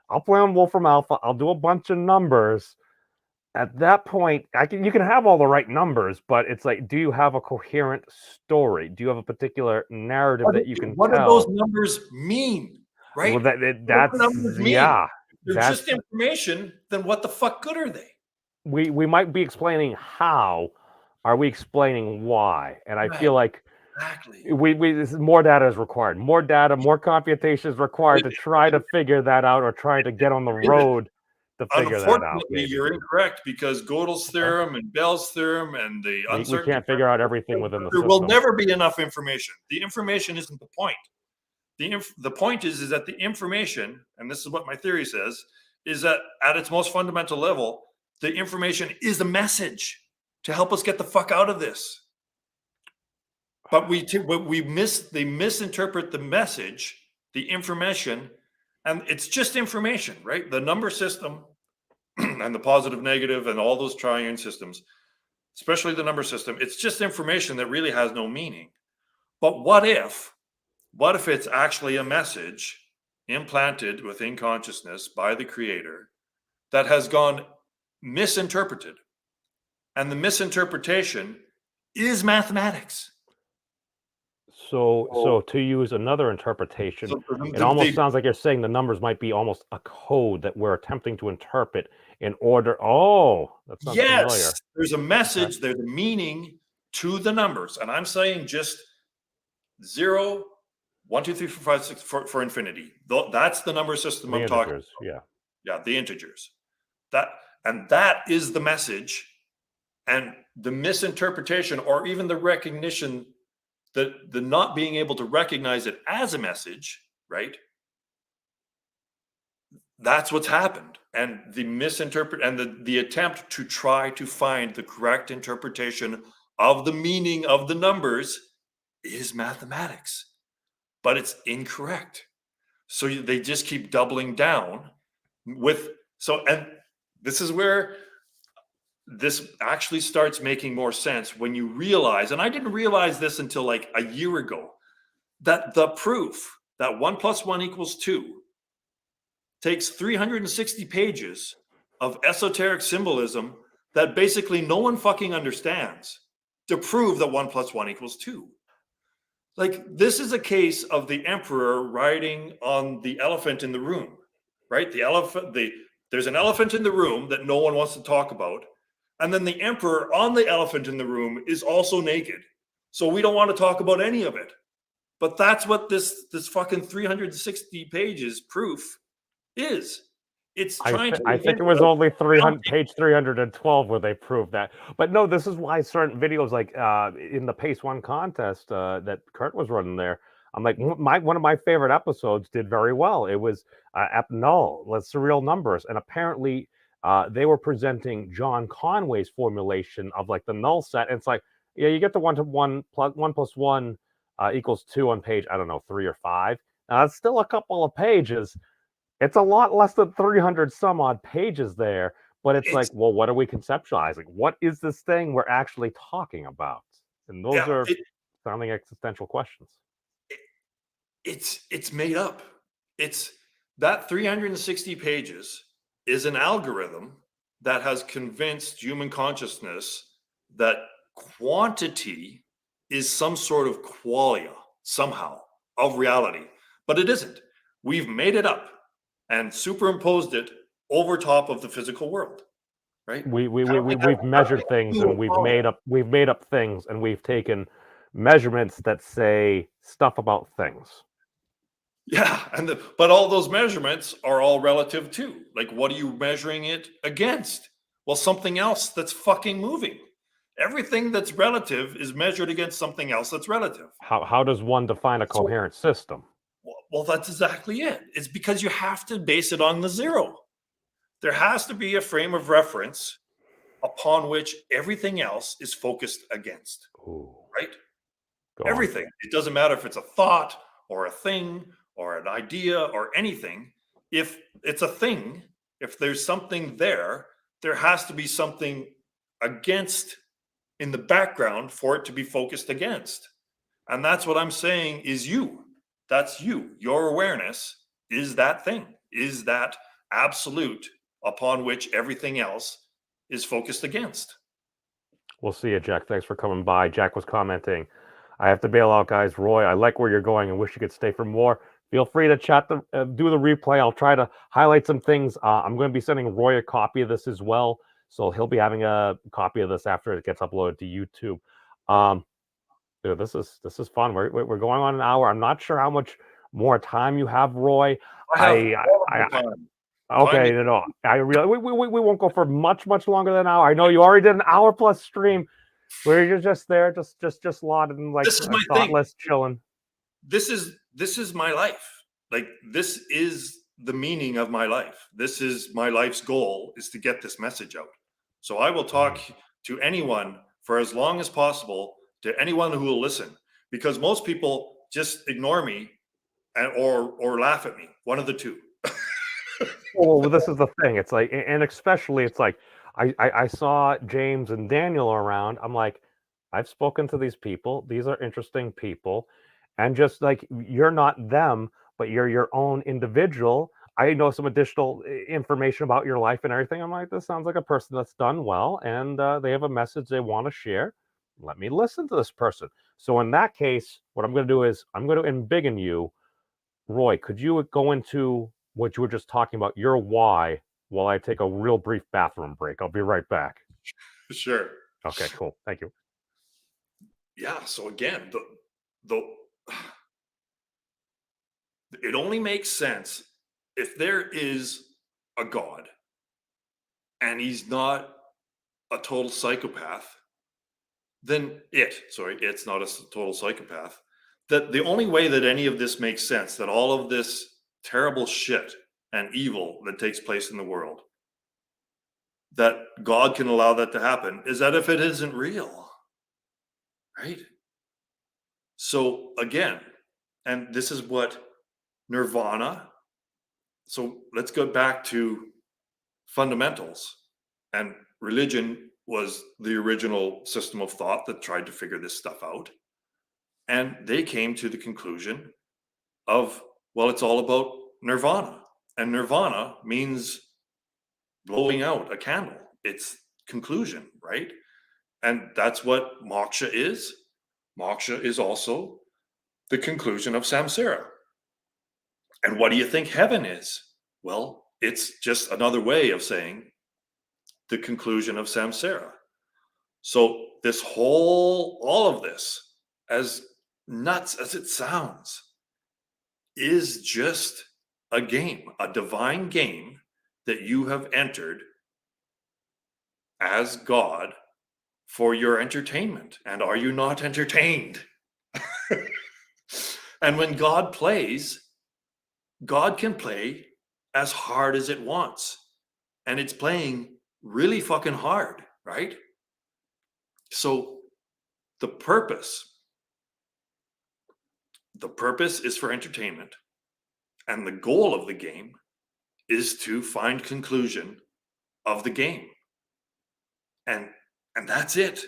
I'll play on Wolfram Alpha, I'll do a bunch of numbers. At that point, you can have all the right numbers, but it's like, do you have a coherent story? Do you have a particular narrative that you can What do those tell? numbers mean? Well, Right? What do the that's numbers mean? yeah, If they're that's just information, then what the fuck good are they? we might be explaining how. Are we explaining why? And I Right. feel like Exactly. we this is more data is required. More data, more computation is required to try to figure that out or try to get on the road to figure that out. Unfortunately, Maybe you're incorrect because Gödel's okay. theorem and Bell's theorem and the We uncertainty can't figure out everything within the there will system. never be enough information. The information isn't the point. The point is that the information, and this is what my theory says, is that at its most fundamental level, the information is a message to help us get the fuck out of this. But they misinterpret the message, the information, and it's just information, right? The number system and the positive, negative, and all those triune systems, especially the number system, it's just information that really has no meaning. But what if it's actually a message implanted within consciousness by the creator that has gone misinterpreted? And the misinterpretation is mathematics. So to use another interpretation, So it almost sounds like you're saying the numbers might be almost a code that we're attempting to interpret in order. Oh, that sounds familiar. Yes, there's a message, there's a meaning to the numbers. And I'm saying just 0, 1, 2, 3, 4, 5, 6 for infinity. That's the number system The I'm talking integers, about. yeah. Yeah, the integers. That is the message. And the misinterpretation or even the recognition, the not being able to recognize it as a message, right? That's what's happened. And the the attempt to try to find the correct interpretation of the meaning of the numbers is mathematics, but it's incorrect. So they just keep doubling down and this is where this actually starts making more sense when you realize, and I didn't realize this until like a year ago, that the proof that 1 + 1 = 2 takes 360 pages of esoteric symbolism that basically no one fucking understands to prove that 1 + 1 = 2. Like, this is a case of the emperor riding on the elephant in the room, right? There's an elephant in the room that no one wants to talk about. And then the emperor on the elephant in the room is also naked. So we don't want to talk about any of it. But that's what this fucking 360 pages proof is. It's trying to I think it was only 300 page 312 where they proved that. But no, this is why certain videos like in the Pace One contest that Kurt was running there. I'm like, one of my favorite episodes did very well. It was null, let's surreal numbers, and apparently they were presenting John Conway's formulation of like the null set. And it's like, yeah, you get the 1 to 1 plus 1 + 1 = 2 on page, I don't know, 3 or 5. Now that's still a couple of pages. It's a lot less than 300 some odd pages there, but it's like, well, what are we conceptualizing? What is this thing we're actually talking about? And those are sounding existential questions. It's made up. It's that 360 pages is an algorithm that has convinced human consciousness that quantity is some sort of qualia somehow of reality, but it isn't. We've made it up and superimposed it over top of the physical world, right? We've measured things and we've made up things and we've taken measurements that say stuff about things. Yeah, but all those measurements are all relative too. Like, what are you measuring it against? Well, something else that's fucking moving. Everything that's relative is measured against something else that's relative. How does one define a coherent system? Well, that's exactly it. It's because you have to base it on the zero. There has to be a frame of reference upon which everything else is focused against. Ooh. Right? Everything. It doesn't matter if it's a thought or a thing or an idea or anything. if it's a thing, if there's something there, there has to be something against in the background for it to be focused against. And that's what I'm saying is you. That's you. Your awareness is that thing, is that absolute upon which everything else is focused against. We'll see you, Jack. Thanks for coming by. Jack was commenting, I have to bail out, guys. Roy, I like where you're going and wish you could stay for more. Feel free to chat, do the replay. I'll try to highlight some things. I'm going to be sending Roy a copy of this as well. So he'll be having a copy of this after it gets uploaded to YouTube. Dude, this is fun. We're going on an hour. I'm not sure how much more time you have, Roy. I have all of the time. Okay, no. I really we won't go for much longer than an hour. I know you already did an hour plus stream where you're just there, just lauding like This is my thoughtless, chilling. This is my life. Like, this is the meaning of my life. This is my life's goal, is to get this message out. So I will talk to anyone for as long as possible, to anyone who will listen, because most people just ignore me or laugh at me. One of the two. Well, this is the thing. It's like, and especially, it's like, I saw James and Daniel around. I'm like, I've spoken to these people. These are interesting people, and just like you're not them, but you're your own individual. I know some additional information about your life and everything. I'm like, this sounds like a person that's done well, and they have a message they want to share. Let me listen to this person. So in that case, what I'm going to do is I'm going to embiggen you. Roy, could you go into what you were just talking about, your why, while I take a real brief bathroom break? I'll be right back. Sure. Okay, cool. Thank you. Yeah. So again, the it only makes sense if there is a God and he's not a total psychopath, then it's not a total psychopath. That the only way that any of this makes sense, that all of this terrible shit and evil that takes place in the world, that God can allow that to happen, is that if it isn't real, right? So again, and this is what nirvana. So let's go back to fundamentals. And religion was the original system of thought that tried to figure this stuff out. And they came to the conclusion of, well, it's all about nirvana. And nirvana means blowing out a candle. It's conclusion, right? And that's what moksha is. Moksha is also the conclusion of samsara. And what do you think heaven is? Well, it's just another way of saying the conclusion of samsara. So all of this, as nuts as it sounds, is just a game, a divine game that you have entered as God for your entertainment. And are you not entertained? And when God plays, God can play as hard as it wants. And it's playing really fucking hard, right? So the purpose is for entertainment. And the goal of the game is to find conclusion of the game. And that's it.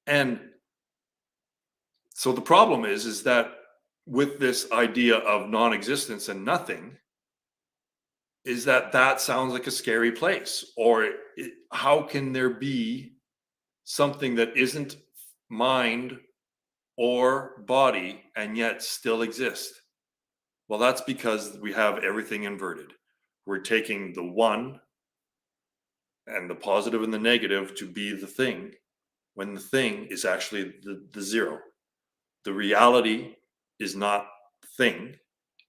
And so the problem is that with this idea of non-existence and nothing, is that sounds like a scary place. Or how can there be something that isn't mind or body and yet still exist? Well, that's because we have everything inverted. We're taking the one and the positive and the negative to be the thing, when the thing is actually the zero. The reality is not the thing,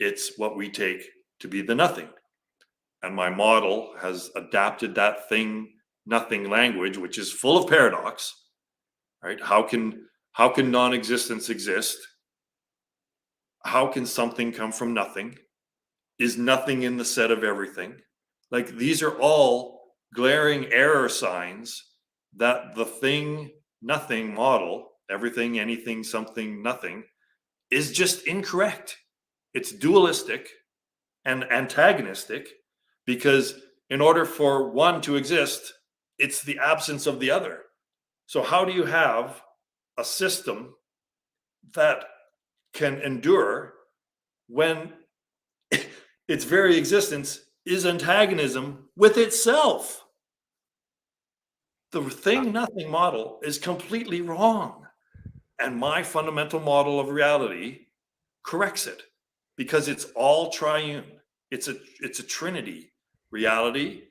it's what we take to be the nothing. And my model has adapted that thing nothing language, which is full of paradox, right? How can non-existence exist? How can something come from nothing? Is nothing in the set of everything? Like, these are all glaring error signs that the thing nothing model, everything, anything, something, nothing, is just incorrect. It's dualistic. and antagonistic, because in order for one to exist, it's the absence of the other. So how do you have a system that can endure when its very existence is antagonism with itself? The thing nothing model is completely wrong. And my fundamental model of reality corrects it, because it's all triune. It's a trinity. Reality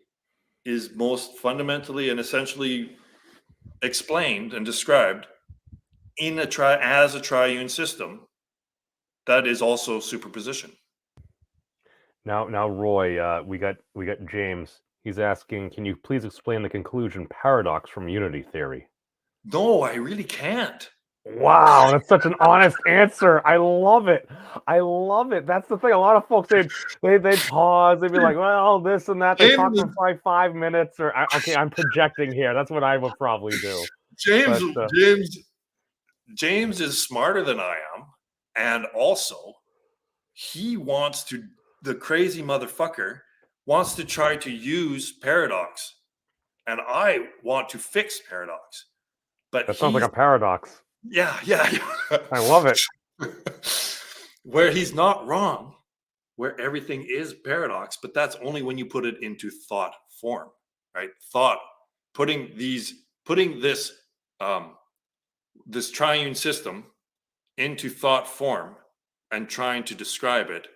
is most fundamentally and essentially explained and described in as a triune system that is also superposition. Now, Roy, we got James. He's asking, can you please explain the conclusion paradox from unity theory? No, I really can't. Wow, that's such an honest answer. I love it. I love it. That's the thing. A lot of folks they'd pause. They'd be like, "Well, this and that." They talk James, for probably 5 minutes. Or okay, I'm projecting here. That's what I would probably do. James, But James, James is smarter than I am, and also he wants to. The crazy motherfucker wants to try to use paradox, and I want to fix paradox. But that sounds like a paradox. yeah. I love it. Where he's not wrong, where everything is paradox, but that's only when you put it into thought form, right? Thought, putting this this triune system into thought form and trying to describe it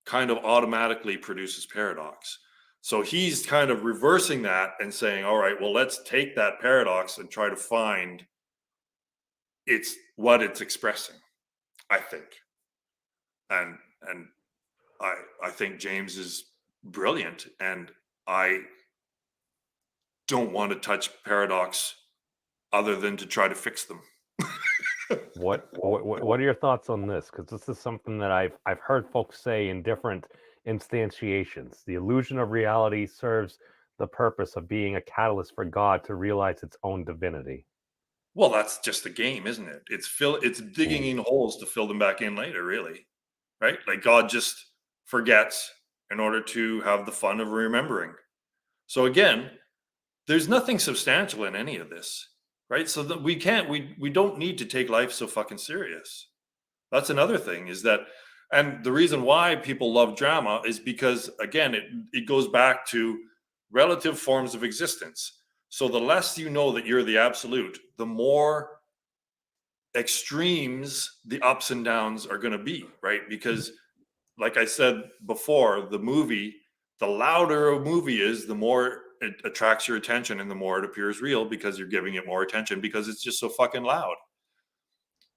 kind of automatically produces paradox. So he's kind of reversing that and saying, all right, well, let's take that paradox and try to find what it's expressing, I think. And I think James is brilliant, and I don't want to touch paradox other than to try to fix them. What are your thoughts on this? Because this is something that I've heard folks say in different instantiations. The illusion of reality serves the purpose of being a catalyst for God to realize its own divinity. Well, that's just the game, isn't it? It's digging in holes to fill them back in later, really. Right? Like God just forgets in order to have the fun of remembering. So again, there's nothing substantial in any of this, right? So that we don't need to take life so fucking serious. That's another thing, is that, and the reason why people love drama is because, again, it goes back to relative forms of existence. So the less you know that you're the absolute, the more extremes the ups and downs are going to be, right? Because like I said before, the louder a movie is, the more it attracts your attention and the more it appears real, because you're giving it more attention because it's just so fucking loud.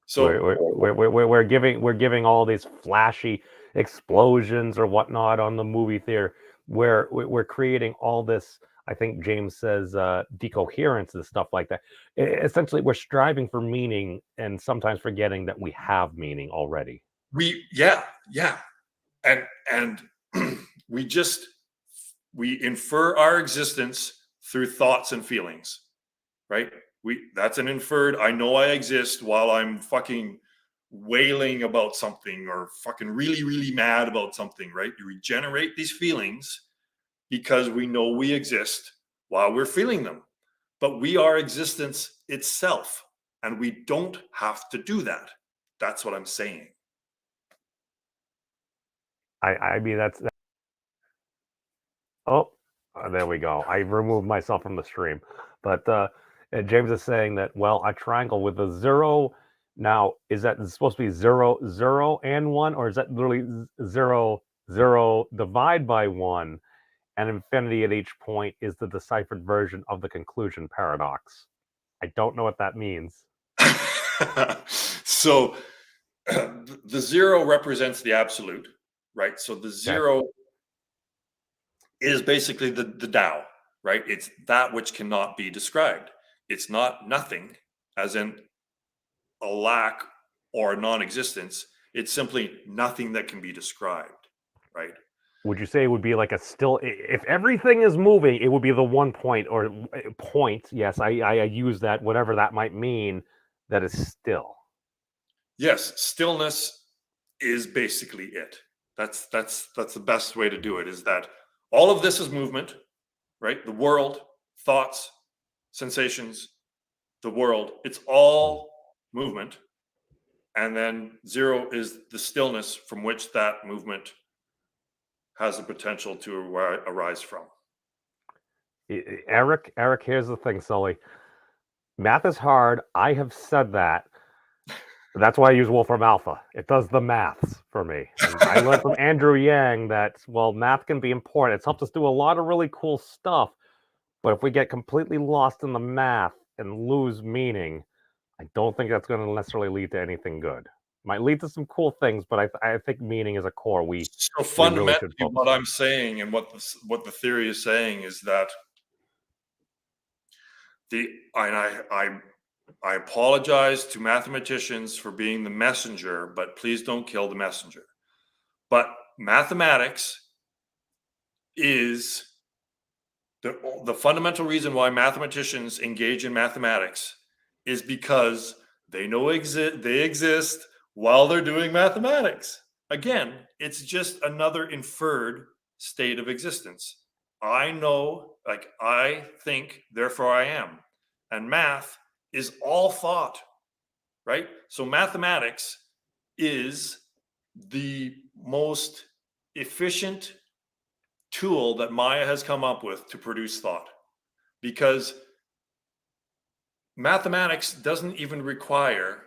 So we're giving all these flashy explosions or whatnot on the movie theater. We're creating all this. I think James says decoherence and stuff like that. Essentially, we're striving for meaning and sometimes forgetting that we have meaning already. yeah, and we infer our existence through thoughts and feelings, right? That's an inferred. I know I exist while I'm fucking wailing about something or fucking really, really mad about something, right? You regenerate these feelings because we know we exist while we're feeling them. But we are existence itself, and we don't have to do that. That's what I'm saying. I mean, that's oh, there we go. I removed myself from the stream. But James is saying that, well, a triangle with a zero. Now, is that supposed to be 0, 0, and 1? Or is that literally 0, 0, divide by 1, and infinity at each point is the deciphered version of the conclusion paradox? I don't know what that means. So the 0 represents the absolute, right? So the 0 is basically the Tao, right? It's that which cannot be described. It's not nothing, as in a lack or a non-existence. It's simply nothing that can be described, right? Would you say it would be like a still, if everything is moving, it would be the 1 point or point? Yes, I use that, whatever that might mean, that is still. Yes, stillness is basically it. That's the best way to do it, is that all of this is movement, right? The world, thoughts, sensations, the world, it's all movement. And then zero is the stillness from which that movement has the potential to arise from. Eric, here's the thing, Sully. Math is hard. I have said that. That's why I use Wolfram Alpha. It does the maths for me. And I learned from Andrew Yang that, well, math can be important. It's helped us do a lot of really cool stuff. But if we get completely lost in the math and lose meaning, I don't think that's going to necessarily lead to anything good. Might lead to some cool things, but I think meaning is a core we So really should fundamentally, focus what on. I'm saying and what the theory is saying is that I apologize to mathematicians for being the messenger, but please don't kill the messenger. But mathematics is the fundamental reason why mathematicians engage in mathematics is because they know they exist while they're doing mathematics. Again, it's just another inferred state of existence. I know, like, I think, therefore I am. And math is all thought, right? So mathematics is the most efficient tool that Maya has come up with to produce thought, because mathematics doesn't even require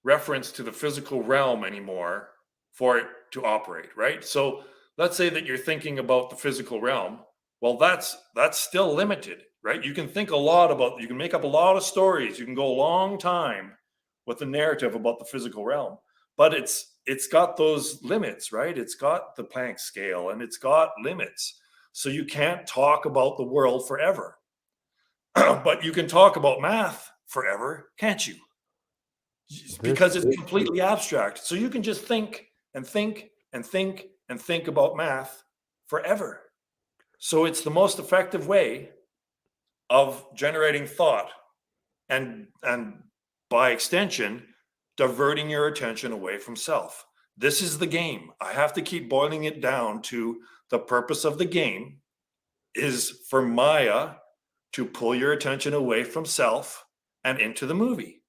reference to the physical realm anymore for it to operate, right? So let's say that you're thinking about the physical realm. Well, that's still limited, right? You can think a lot about, you can make up a lot of stories, you can go a long time with the narrative about the physical realm, but it's got those limits, right? It's got the Planck scale and it's got limits. So you can't talk about the world forever. But you can talk about math forever, can't you? Because it's completely abstract. So you can just think and think and think and think about math forever. So it's the most effective way of generating thought and by extension, diverting your attention away from self. This is the game. I have to keep boiling it down to the purpose of the game is for Maya to pull your attention away from self and into the movie.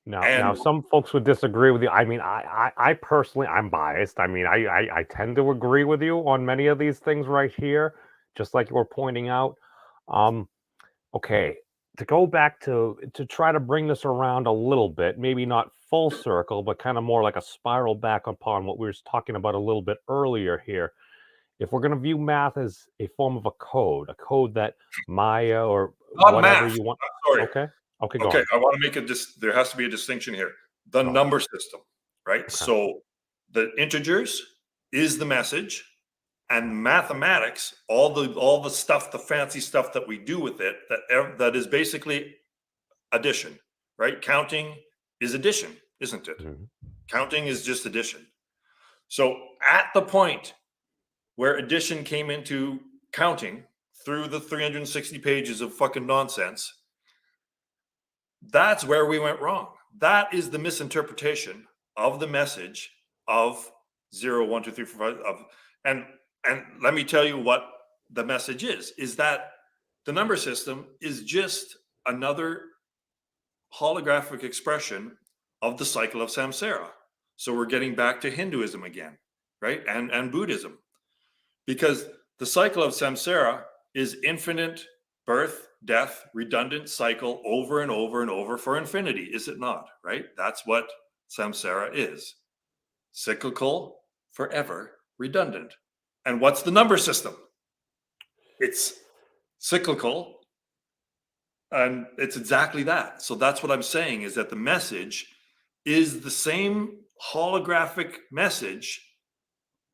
Now, some folks would disagree with you. I mean, I personally, I'm biased. I mean, I tend to agree with you on many of these things right here, just like you were pointing out. Okay, to go back to try to bring this around a little bit, maybe not full circle, but kind of more like a spiral back upon what we were talking about a little bit earlier here. If we're going to view math as a form of a code that Maya or not whatever math. you want. Sorry. Okay, go Okay, on. I want to make there has to be a distinction here. The number system, right? Okay. So the integers is the message, and mathematics, all the stuff, the fancy stuff that we do with it, that is basically addition, right? Counting is addition, isn't it? Mhm. Counting is just addition. So at the point where addition came into counting through the 360 pages of fucking nonsense, that's where we went wrong. That is the misinterpretation of the message of 0, 1, 2, 3, 4, 5. And let me tell you what the message is that the number system is just another holographic expression of the cycle of samsara. So we're getting back to Hinduism again, right? And Buddhism. Because the cycle of samsara is infinite birth, death, redundant cycle over and over and over for infinity, is it not? Right? That's what samsara is. Cyclical, forever, redundant. And what's the number system? It's cyclical, and it's exactly that. So that's what I'm saying, is that the message is the same holographic message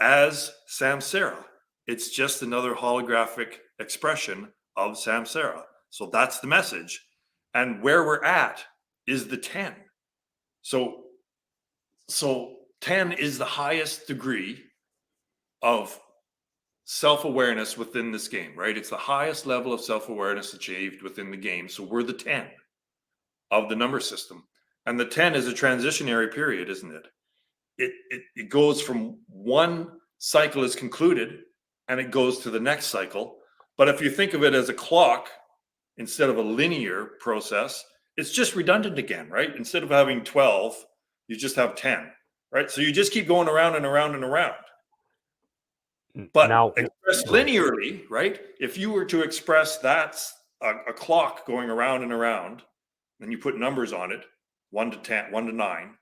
as samsara. It's just another holographic expression of samsara. So that's the message. And where we're at is the 10. So 10 is the highest degree of self-awareness within this game, right? It's the highest level of self-awareness achieved within the game. So we're the 10 of the number system. And the 10 is a transitionary period, isn't it? it goes from one cycle is concluded and it goes to the next cycle. But if you think of it as a clock instead of a linear process, it's just redundant again, right? Instead of having 12, you just have 10, right? So you just keep going around and around and around. But Now, expressed linearly, right? If you were to express that's a clock going around and around, and you put numbers on it, 1 to 10, 1 to 9,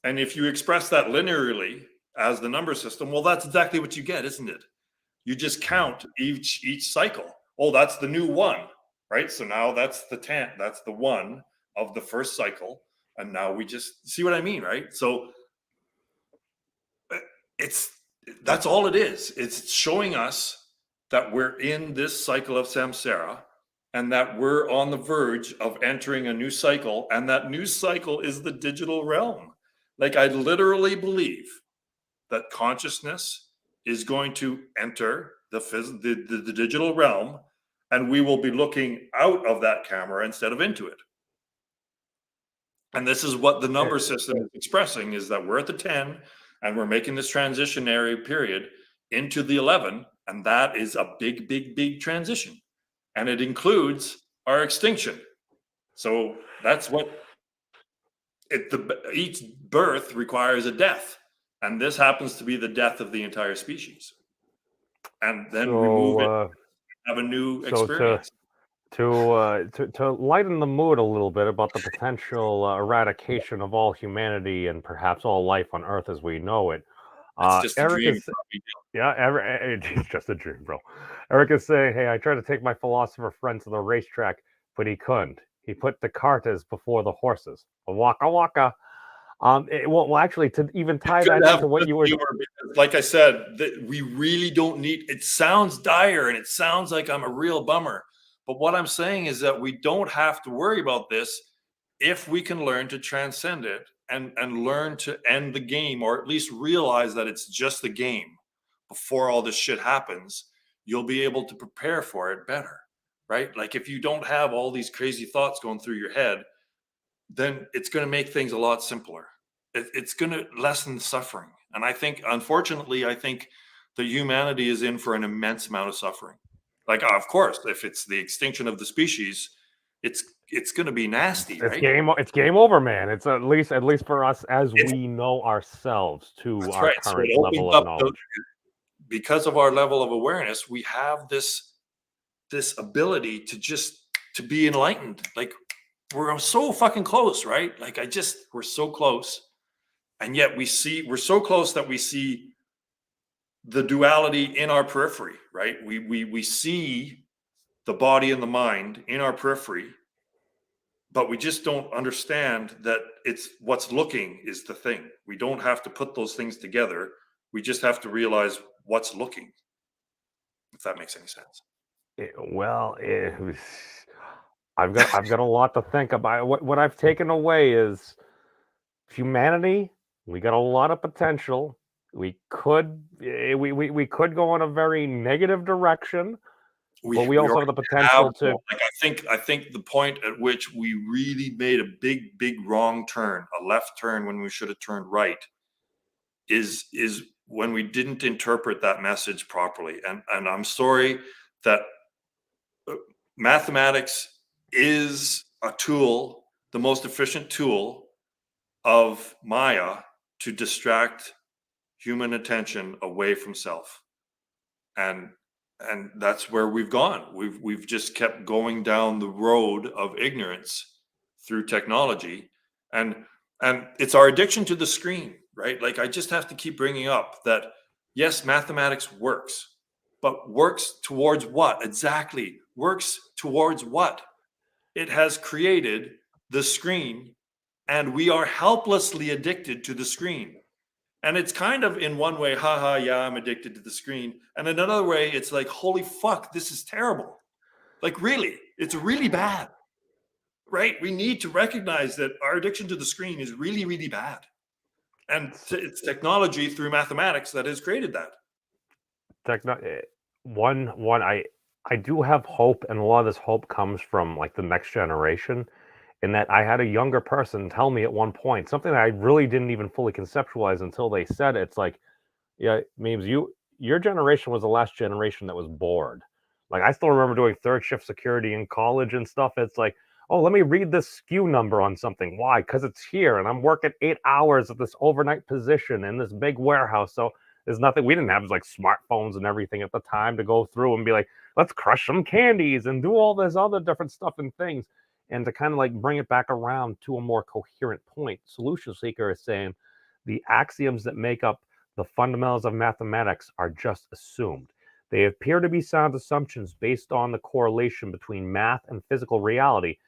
and if you express that linearly as the number system, well, that's exactly what you get, isn't it? You just count each cycle. Oh, that's the new one, right? So now that's the 10, that's the one of the first cycle. And now we just see what I mean, right? So that's all it is. It's showing us that we're in this cycle of samsara and that we're on the verge of entering a new cycle. And that new cycle is the digital realm. Like, I literally believe that consciousness is going to enter the digital realm, and we will be looking out of that camera instead of into it. And this is what the number system is expressing, is that we're at the 10 and we're making this transitionary period into the 11. And that is a big, big, big transition. And it includes our extinction. So that's what each birth requires a death. And this happens to be the death of the entire species. And then we move it, have a new experience. To lighten the mood a little bit about the potential eradication of all humanity and perhaps all life on Earth as we know it, It's just Eric a dream. it's just a dream, bro. Eric is saying, "Hey, I tried to take my philosopher friend to the racetrack, but he couldn't. He put the cartas before the horses. Waka waka." Well, actually, to even tie that into what you were, because, like I said, that we really don't need. It sounds dire and it sounds like I'm a real bummer, but what I'm saying is that we don't have to worry about this if we can learn to transcend it and learn to end the game, or at least realize that it's just a game before all this shit happens. You'll be able to prepare for it better, right? Like, if you don't have all these crazy thoughts going through your head, then it's going to make things a lot simpler. It's going to lessen suffering. And I think, unfortunately, I think that humanity is in for an immense amount of suffering. Like, of course, if it's the extinction of the species, it's going to be nasty, right? It's game over, man. It's at least for us as we know ourselves to our right. current So level of knowledge. Because of our level of awareness, we have this ability to be enlightened. Like, we're so fucking close, right? Like, we're so close. And yet we're so close that we see the duality in our periphery, right? We see the body and the mind in our periphery, but we just don't understand that it's what's looking is the thing. We don't have to put those things together. We just have to realize what's looking, if that makes any sense. I've got a lot to think about. What I've taken away is humanity. We got a lot of potential. We could go in a very negative direction, but we also have the potential to. Like, I think the point at which we really made a big wrong turn, a left turn when we should have turned right, is when we didn't interpret that message properly. And I'm sorry that mathematics is a tool, the most efficient tool of Maya to distract human attention away from self. And that's where we've gone. We've just kept going down the road of ignorance through technology. And it's our addiction to the screen, right? Like, I just have to keep bringing up that, yes, mathematics works, but works towards what? Exactly. Works towards what? It has created the screen, and we are helplessly addicted to the screen. And it's kind of, in one way, haha, yeah, I'm addicted to the screen. And in another way, it's like, holy fuck, this is terrible. Like, really, it's really bad, right? We need to recognize that our addiction to the screen is really, really bad. And it's technology through mathematics that has created that. I do have hope, and a lot of this hope comes from like the next generation, in that I had a younger person tell me at one point something that I really didn't even fully conceptualize until they said it. It's like, yeah, memes, your generation was the last generation that was bored. Like I still remember doing third shift security in college and stuff. It's like, oh, let me read this SKU number on something. Why? Because it's here and I'm working 8 hours at this overnight position in this big warehouse. So there's nothing we didn't have like smartphones and everything at the time to go through and be like, let's crush some candies and do all this other different stuff and things. And to kind of like bring it back around to a more coherent point, Solution Seeker is saying the axioms that make up the fundamentals of mathematics are just assumed. They appear to be sound assumptions based on the correlation between math and physical reality,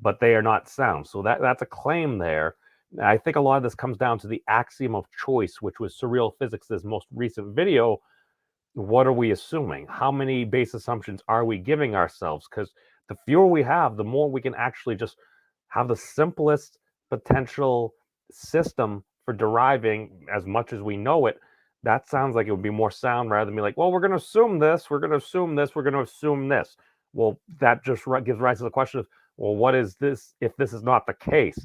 but they are not sound. So that's a claim there. I think a lot of this comes down to the axiom of choice, which was Surreal Physics' most recent video. What are we assuming? How many base assumptions are we giving ourselves? Because the fewer we have, the more we can actually just have the simplest potential system for deriving as much as we know it. That sounds like it would be more sound rather than be like, well, we're going to assume this, we're going to assume this, we're going to assume this. Well, that just gives rise to the question of, well, what is this if this is not the case?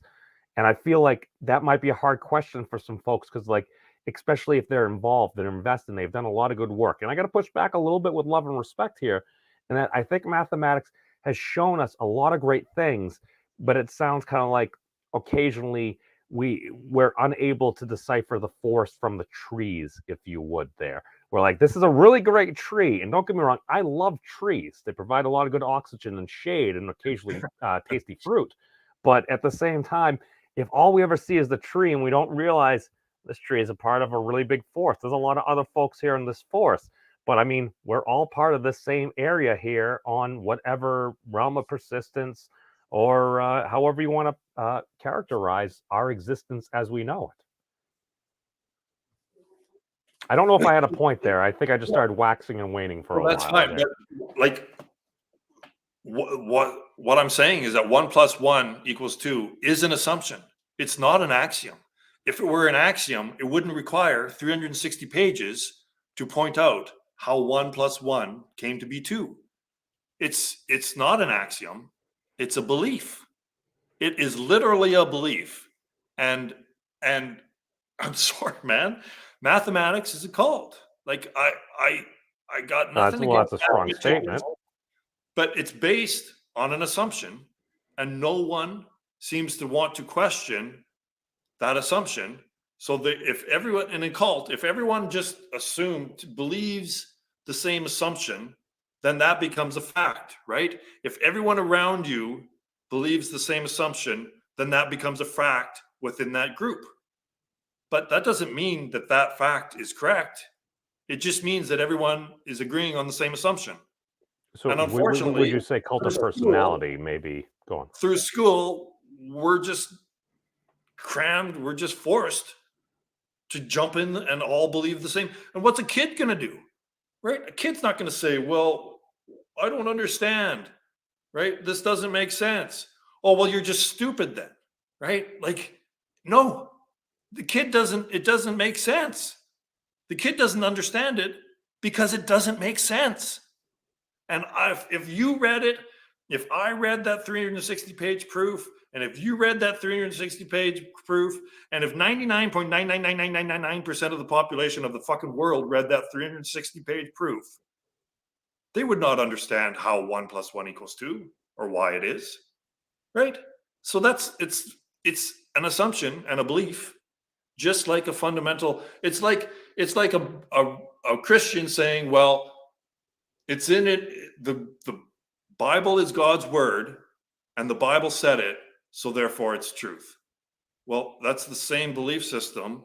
And I feel like that might be a hard question for some folks because, like, especially if they're involved, they're invested, they've done a lot of good work. And I got to push back a little bit with love and respect here. And that I think mathematics has shown us a lot of great things, but it sounds kind of like occasionally we're unable to decipher the forest from the trees, if you would. There, we're like, this is a really great tree, and don't get me wrong, I love trees. They provide a lot of good oxygen and shade, and occasionally tasty fruit. But at the same time, if all we ever see is the tree and we don't realize this tree is a part of a really big forest, there's a lot of other folks here in this forest. But I mean, we're all part of the same area here on whatever realm of persistence or however you want to characterize our existence as we know it. I don't know if I had a point there. I think I just started waxing and waning for a while. That's fine. But like, what I'm saying is that 1 + 1 = 2 is an assumption. It's not an axiom. If it were an axiom, it wouldn't require 360 pages to point out how 1 + 1 came to be 2. It's not an axiom. It's a belief. It is literally a belief. And I'm sorry, man. Mathematics is a cult. Like I got nothing against that's a strong statement. but it's based on an assumption, and no one seems to want to question that assumption. So that if everyone in a cult, if everyone just believes the same assumption, then that becomes a fact, right? If everyone around you believes the same assumption, then that becomes a fact within that group. But that doesn't mean that that fact is correct. It just means that everyone is agreeing on the same assumption. So And would unfortunately, you say cult of through personality? Maybe go on. through school, we're just crammed, we're just forced to jump in and all believe the same. And what's a kid going to do? Right? A kid's not going to say, well, I don't understand. Right? This doesn't make sense. Oh, well, you're just stupid then. Right? Like, no, it doesn't make sense. The kid doesn't understand it because it doesn't make sense. And if you read it, if I read that 360-page proof, and if you read that 360-page proof, and if 99.99999% of the population of the fucking world read that 360-page proof, they would not understand how 1 + 1 = 2 or why it is, right? So it's an assumption and a belief, just like a fundamental. It's like a Christian saying, well, it's in it. The Bible is God's word, and the Bible said it, so therefore it's truth. Well, that's the same belief system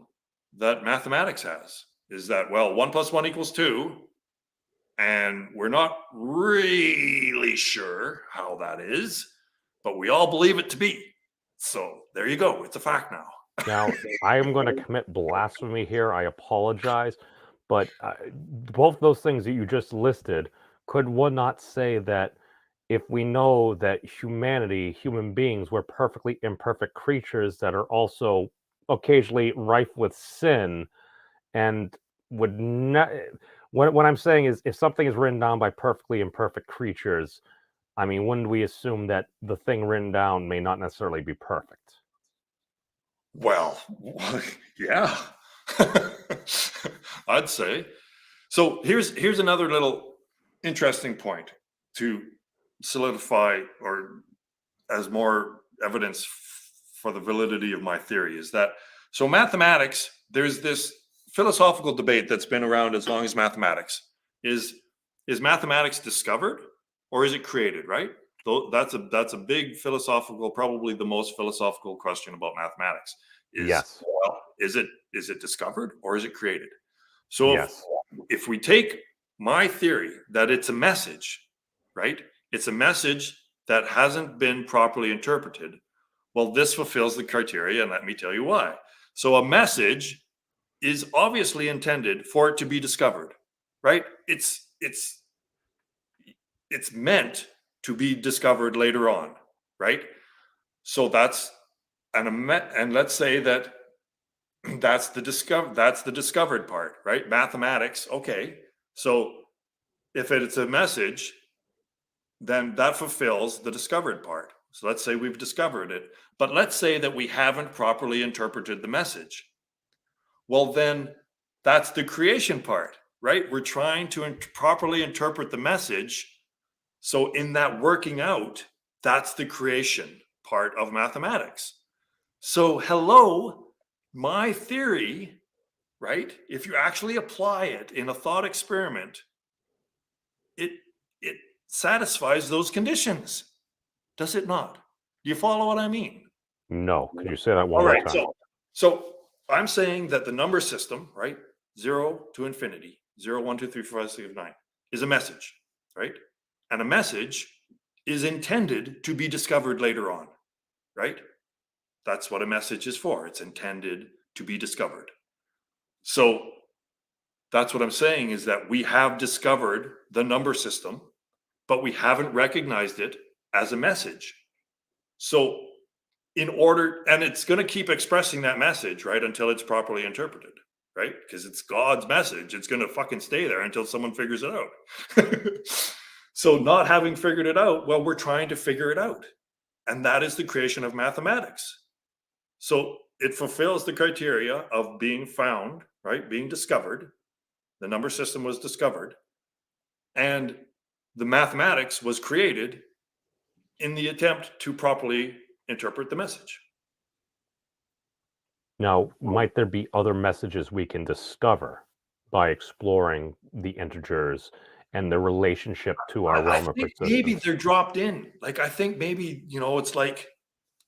that mathematics has. Is that, well, 1 + 1 = 2, and we're not really sure how that is, but we all believe it to be. So there you go. It's a fact now. Now, I am going to commit blasphemy here. I apologize. But both those things that you just listed, could one not say that if we know that humanity, human beings, we're perfectly imperfect creatures that are also occasionally rife with sin and would not. What I'm saying is, if something is written down by perfectly imperfect creatures, I mean, wouldn't we assume that the thing written down may not necessarily be perfect? Well, yeah, I'd say. So here's another little interesting point to solidify or as more evidence for the validity of my theory is that so mathematics, there's this philosophical debate that's been around as long as mathematics is is mathematics discovered or is it created, right? That's a big philosophical, probably the most philosophical question about mathematics is, Yes. well, is it discovered or is it created? So Yes. if we take my theory that it's a message, right? It's a message that hasn't been properly interpreted. Well, this fulfills the criteria, and let me tell you why. So a message is obviously intended for it to be discovered, right? It's meant to be discovered later on, right? So that's and let's say that that's the discovered part, right? Mathematics, okay. So if it's a message, then that fulfills the discovered part. So let's say we've discovered it, but let's say that we haven't properly interpreted the message. Well, then that's the creation part, right? We're trying to properly interpret the message. So in that working out, that's the creation part of mathematics. So, hello, my theory, right? If you actually apply it in a thought experiment, it it satisfies those conditions. Does it not? Do you follow what I mean? No. Could you say that one All more right. time? So I'm saying that the number system, right? 0 to infinity, 0, 1, 2, 3, 4, 5, 6, 9, is a message, right? And a message is intended to be discovered later on, right? That's what a message is for. It's intended to be discovered. So that's what I'm saying is that we have discovered the number system, but we haven't recognized it as a message. So in order, and it's going to keep expressing that message, right, until it's properly interpreted, right? Because it's God's message. It's going to fucking stay there until someone figures it out. So not having figured it out, well, we're trying to figure it out. And that is the creation of mathematics. So it fulfills the criteria of being found, right? Being discovered. The number system was discovered. And the mathematics was created in the attempt to properly interpret the message. Now, might there be other messages we can discover by exploring the integers and the relationship to our I realm of think maybe existence? they're dropped in. Like I think maybe, it's like,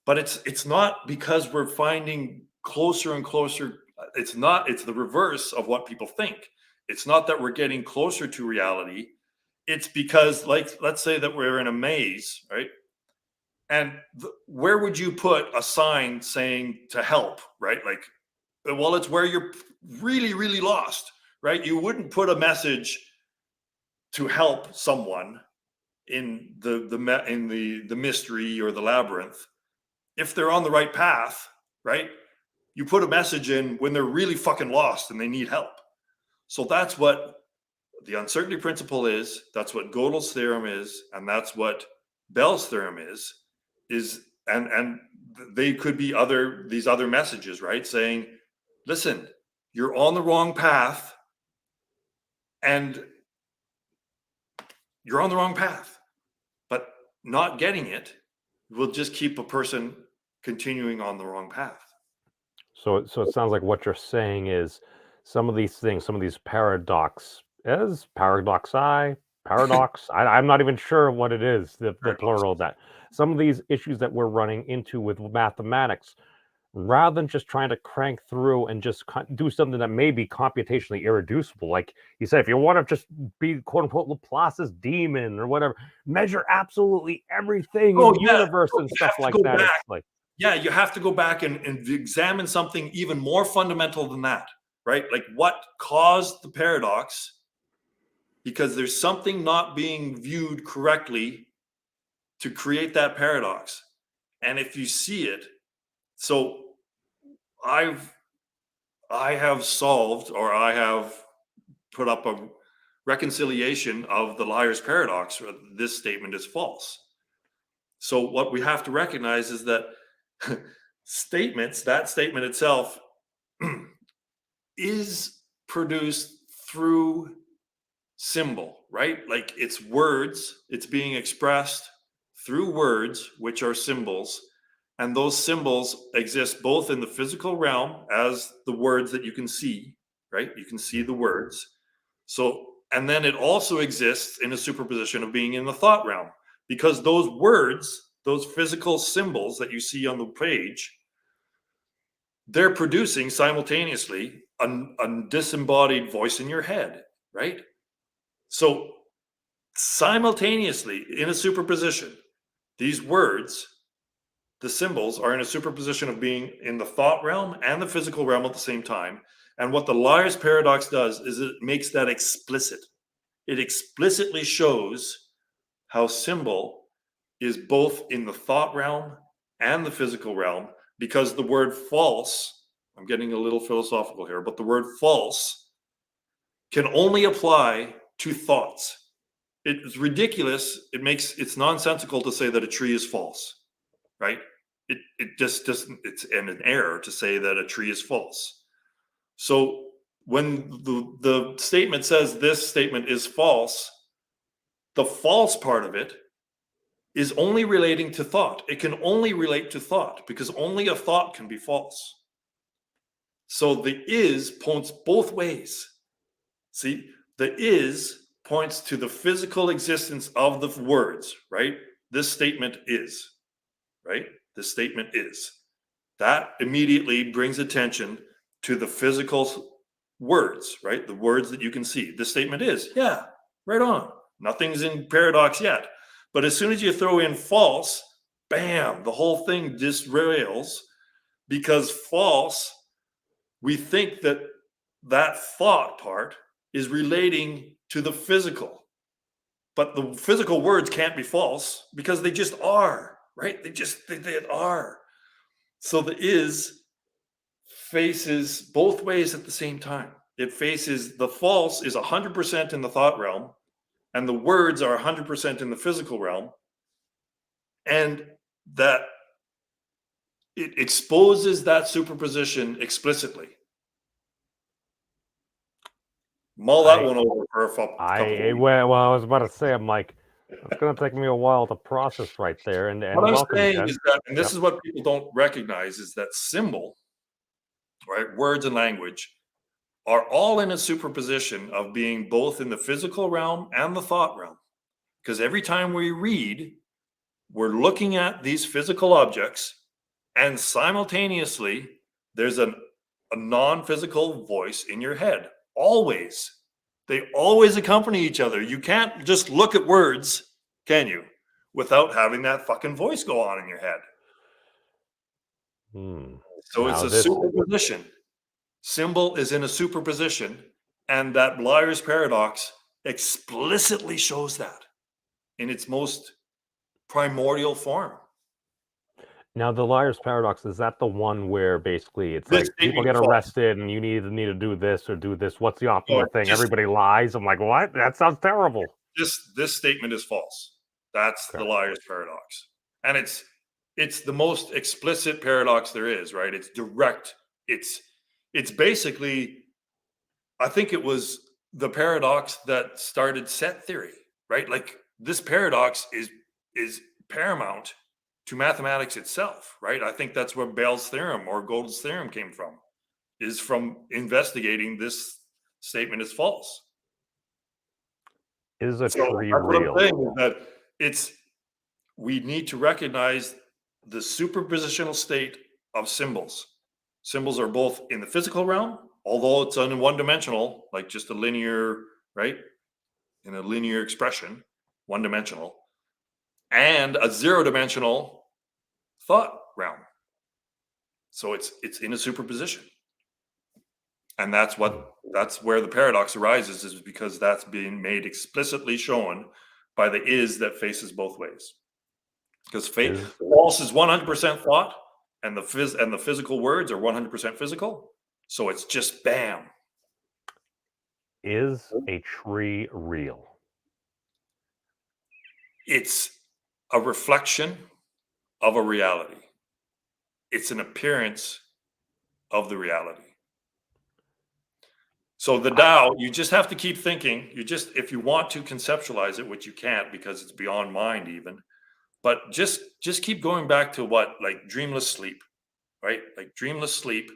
but it's not because we're finding closer and closer. It's not, it's the reverse of what people think. It's not that we're getting closer to reality. It's because, like, let's say that we're in a maze, right? And where would you put a sign saying to help, right? Like, well, it's where you're really, really lost, right? You wouldn't put a message to help someone in the mystery or the labyrinth if they're on the right path, right? You put a message in when they're really fucking lost and they need help. So that's what the uncertainty principle is. That's what Gödel's theorem is, and that's what Bell's theorem is. And they could be these other messages, right? Saying, listen, you're on the wrong path, and you're on the wrong path, but not getting it will just keep a person continuing on the wrong path. So it sounds like what you're saying is some of these things, some of these paradox. I'm not even sure what it is, the plural of that. Some of these issues that we're running into with mathematics, rather than just trying to crank through and just do something that may be computationally irreducible, like you said, if you want to just be quote unquote Laplace's demon or whatever, measure absolutely everything in Oh the yeah, universe so and you stuff have to like go that. back. It's like, Yeah, you have to go back and examine something even more fundamental than that, right? Like what caused the paradox, because there's something not being viewed correctly to create that paradox. And if you see it, so I've I have solved, or I have put up reconciliation of the liar's paradox, or this statement is false. So what we have to recognize is that that statement itself is produced through symbol, right? Like it's words, it's being expressed through words, which are symbols. And those symbols exist both in the physical realm as the words that you can see, right? You can see the words. So, and then it also exists in a superposition of being in the thought realm, because those words, those physical symbols that you see on the page, they're producing simultaneously a disembodied voice in your head, right? So simultaneously in a superposition, these words, the symbols, are in a superposition of being in the thought realm and the physical realm at the same time. And what the liar's paradox does is it makes that explicit. It explicitly shows how symbol is both in the thought realm and the physical realm, because the word false, I'm getting a little philosophical here, but the word false can only apply to thoughts. It's ridiculous. It's nonsensical to say that a tree is false, right? It just doesn't, it's an error to say that a tree is false. So when the statement says this statement is false, the false part of it is only relating to thought. It can only relate to thought, because only a thought can be false. So the is points both ways. See, the is points to the physical existence of the words, right? This statement is, right? This statement is. That immediately brings attention to the physical words, right? The words that you can see. This statement is, yeah, right on. Nothing's in paradox yet. But as soon as you throw in false, bam, the whole thing disrails, because false, we think that that thought part is relating to the physical. But the physical words can't be false because they just are, right? They are. So the is faces both ways at the same time. It faces the false is 100% in the thought realm, and the words are 100% in the physical realm. And that it exposes that superposition explicitly. Mull that one over for a couple weeks. Well, I was about to say, I'm like, it's going to take me a while to process right there. And what I'm welcome, saying Jen. is that, and this is what people don't recognize, is that symbol, right, words and language are all in a superposition of being both in the physical realm and the thought realm. Because every time we read, we're looking at these physical objects, and simultaneously there's a non-physical voice in your head. Always. They always accompany each other. You can't just look at words, can you, without having that fucking voice go on in your head. So now it's a superposition. Symbol is in a superposition, and that liar's paradox explicitly shows that in its most primordial form. Now, the liar's paradox, is that the one where basically it's like people get arrested and you need to do this or do this? What's the optimal thing? Everybody lies. I'm like, what? That sounds terrible. This statement is false. That's the liar's paradox. And it's the most explicit paradox there is, right? It's direct. It's basically, I think it was the paradox that started set theory, right? Like this paradox is paramount to mathematics itself, right? I think that's where Bell's theorem or Gödel's theorem came from, is from investigating this statement is false. Is a tree real? What I'm saying is that we need to recognize the superpositional state of symbols. Symbols are both in the physical realm, although it's one-dimensional, like just a linear, right? In a linear expression, one-dimensional, and a zero-dimensional thought realm. So it's in a superposition. And that's where the paradox arises, is because that's being made explicitly shown by the is that faces both ways. Because false is 100% thought, and the physical words are 100% physical. So it's just bam. Is a tree real? It's a reflection of a reality. It's an appearance of the reality. So the Tao, you just have to keep thinking. If you want to conceptualize it, which you can't because it's beyond mind even, but just keep going back to what, like dreamless sleep, right? Like dreamless sleep.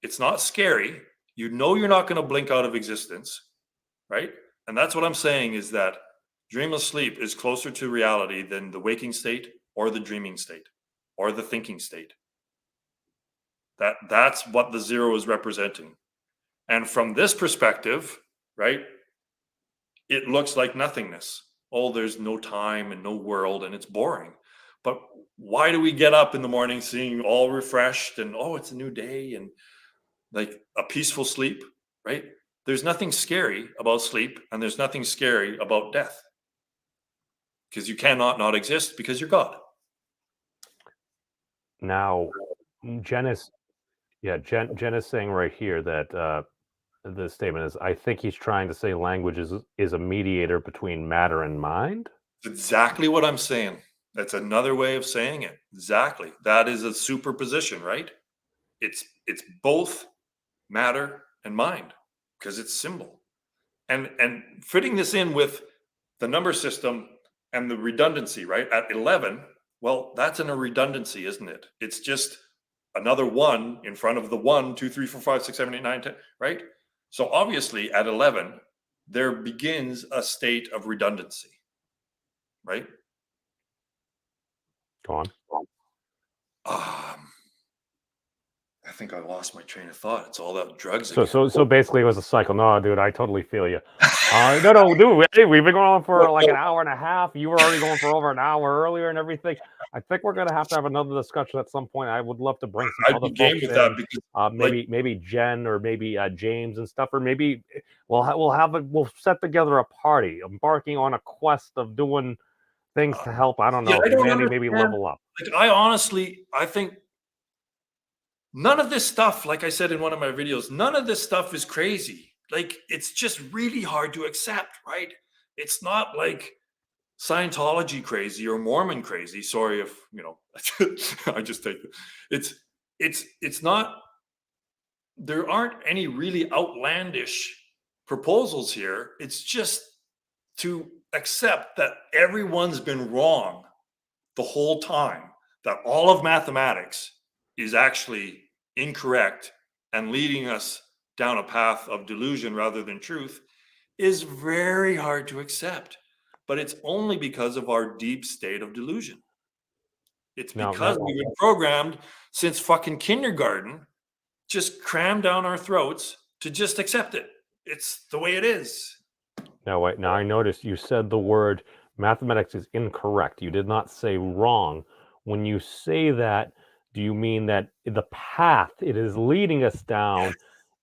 It's not scary. You know you're not going to blink out of existence, right? And that's what I'm saying is that dreamless sleep is closer to reality than the waking state or the dreaming state or the thinking state. That's what the zero is representing. And from this perspective, right, it looks like nothingness. Oh, there's no time and no world and it's boring. But why do we get up in the morning seeing all refreshed and oh, it's a new day and like a peaceful sleep, right? There's nothing scary about sleep and there's nothing scary about death because you cannot not exist because you're God. Now, Jen is Jen is saying right here that the statement is, I think he's trying to say language is a mediator between matter and mind. It's exactly what I'm saying. That's another way of saying it. Exactly. That is a superposition, right? It's both matter and mind because it's symbol. And fitting this in with the number system and the redundancy, right? At 11, well, that's in a redundancy, isn't it? It's just another one in front of the 1, 2, 3, 4, 5, 6, 7, 8, 9, 10, right? So obviously at 11, there begins a state of redundancy, right? Go on. I think I lost my train of thought. It's all that drugs So again. so basically it was a cycle. No, dude, I totally feel you. No, dude, hey, we've been going on for like an hour and a half. You were already going for over an hour earlier and everything. I think we're gonna have to have another discussion at some point. I would love to bring some I'd other be game folks with that in. because, Maybe Jen or maybe James and stuff, or maybe we'll set together a party, embarking on a quest of doing things to help. I don't know, I don't humanity maybe understand. level up. Like, I think none of this stuff, like I said in one of my videos, none of this stuff is crazy. Like, it's just really hard to accept, right? It's not like Scientology crazy or Mormon crazy. Sorry if, I just take it. It's not, there aren't any really outlandish proposals here. It's just to accept that everyone's been wrong the whole time, that all of mathematics is actually incorrect and leading us down a path of delusion rather than truth is very hard to accept. But it's only because of our deep state of delusion. It's because we've been programmed since fucking kindergarten, just crammed down our throats to just accept it. It's the way it is. Now, wait. Now, I noticed you said the word mathematics is incorrect. You did not say wrong. When you say that, do you mean that the path it is leading us down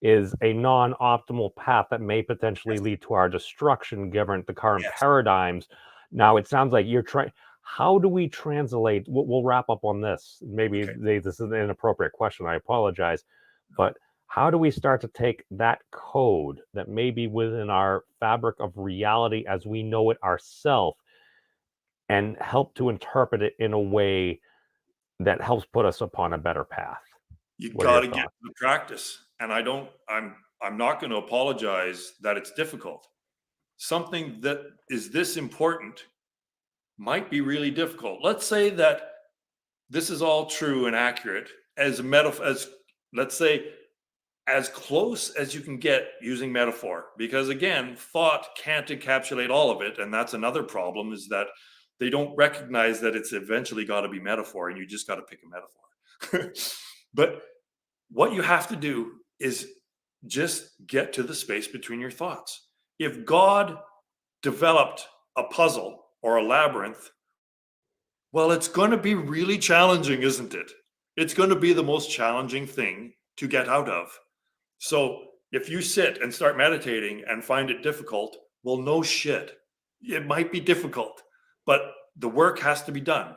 is a non-optimal path that may potentially lead to our destruction, given the current paradigms? Now, it sounds like you're trying. How do we translate? We'll wrap up on this. Maybe this is an inappropriate question. I apologize, but how do we start to take that code that may be within our fabric of reality as we know it ourselves and help to interpret it in a way that helps put us upon a better path? You What are your got to get thoughts? to the practice. And I'm not going to apologize that it's difficult. Something that is this important might be really difficult. Let's say that this is all true and accurate as a metaphor, as let's say as close as you can get using metaphor, because again, thought can't encapsulate all of it. And that's another problem, is that they don't recognize that it's eventually got to be metaphor and you just got to pick a metaphor. But what you have to do is just get to the space between your thoughts. If God developed a puzzle or a labyrinth, well, it's going to be really challenging, isn't it? It's going to be the most challenging thing to get out of. So if you sit and start meditating and find it difficult, well, no shit. It might be difficult, but the work has to be done.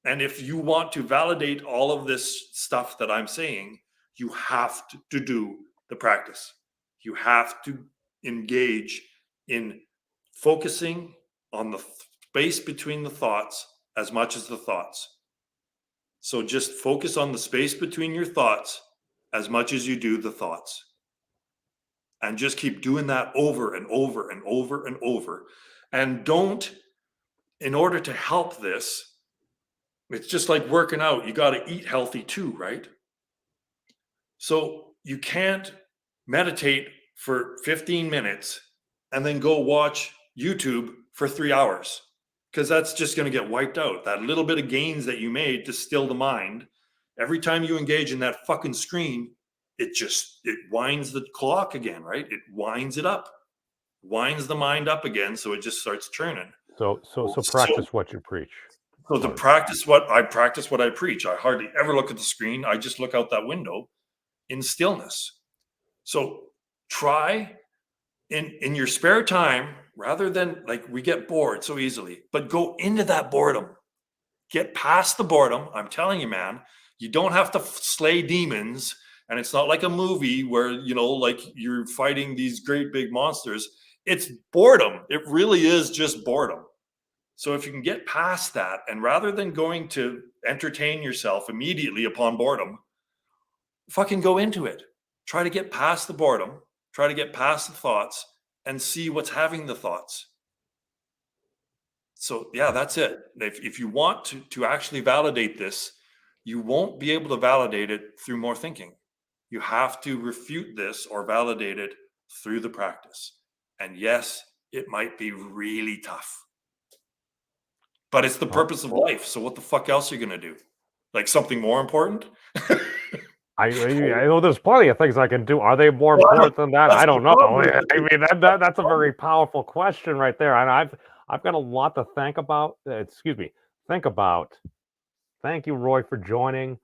And if you want to validate all of this stuff that I'm saying, you have to do the practice. You have to engage in focusing on the space between the thoughts as much as the thoughts. So just focus on the space between your thoughts as much as you do the thoughts. And just keep doing that over and over and over and over. And don't, in order to help this, it's just like working out. You got to eat healthy too, right? So you can't meditate for 15 minutes and then go watch YouTube for 3 hours, because that's just going to get wiped out. That little bit of gains that you made to still the mind, every time you engage in that fucking screen, it winds the clock again, right? It winds it up, winds the mind up again, so it just starts churning. So practice what you preach. So to practice what I preach. I hardly ever look at the screen. I just look out that window in stillness. So try in your spare time, rather than, like, we get bored so easily, but go into that boredom. Get past the boredom. I'm telling you, man, you don't have to slay demons. And it's not like a movie where, like you're fighting these great big monsters. It's boredom. It really is just boredom. So if you can get past that, and rather than going to entertain yourself immediately upon boredom, fucking go into it. Try to get past the boredom. Try to get past the thoughts and see what's having the thoughts. So yeah, that's it. If you want to actually validate this, you won't be able to validate it through more thinking. You have to refute this or validate it through the practice. And yes, it might be really tough, but it's the purpose of life. So what the fuck else are you going to do? Like something more important? I know there's plenty of things I can do. Are they more important than that? I don't know. I mean, that's a very powerful question right there. And I've got a lot to think about. Think about. Thank you, Roy, for joining.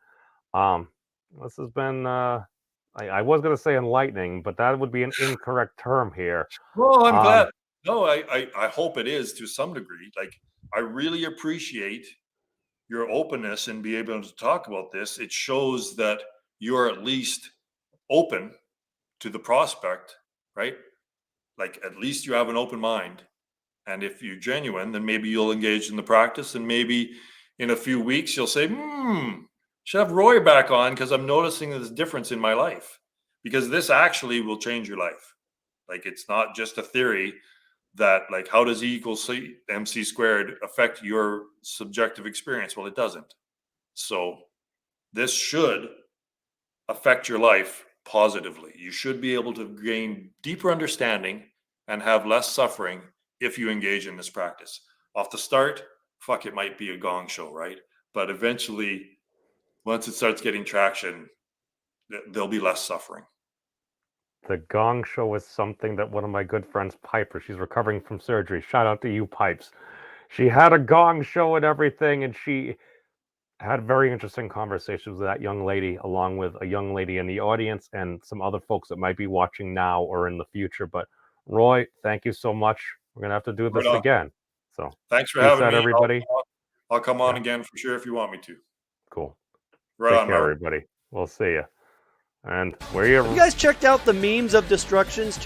This has been, I was going to say enlightening, but that would be an incorrect term here. Well, I'm glad. No, I hope it is to some degree. Like, I really appreciate your openness and be able to talk about this. It shows that you're at least open to the prospect, right? Like, at least you have an open mind. And if you're genuine, then maybe you'll engage in the practice, and maybe in a few weeks you'll say, should have Roy back on, because I'm noticing this difference in my life, because this actually will change your life. Like, it's not just a theory that, like, how does E equals C MC squared affect your subjective experience? Well, it doesn't. So this should affect your life positively. You should be able to gain deeper understanding and have less suffering if you engage in this practice. Off the start, fuck, it might be a gong show, right? But eventually, once it starts getting traction, there'll be less suffering. The gong show is something that one of my good friends, Piper, she's recovering from surgery. Shout out to you, Pipes. She had a gong show and everything, and she had very interesting conversations with that young lady, along with a young lady in the audience and some other folks that might be watching now or in the future. But Roy, thank you so much. We're going to have to do this again. So thanks for having me, everybody. I'll come on again for sure if you want me to. Cool. Right. Take care, everybody. We'll see you. And where you guys checked out the Memes of Destruction's channel?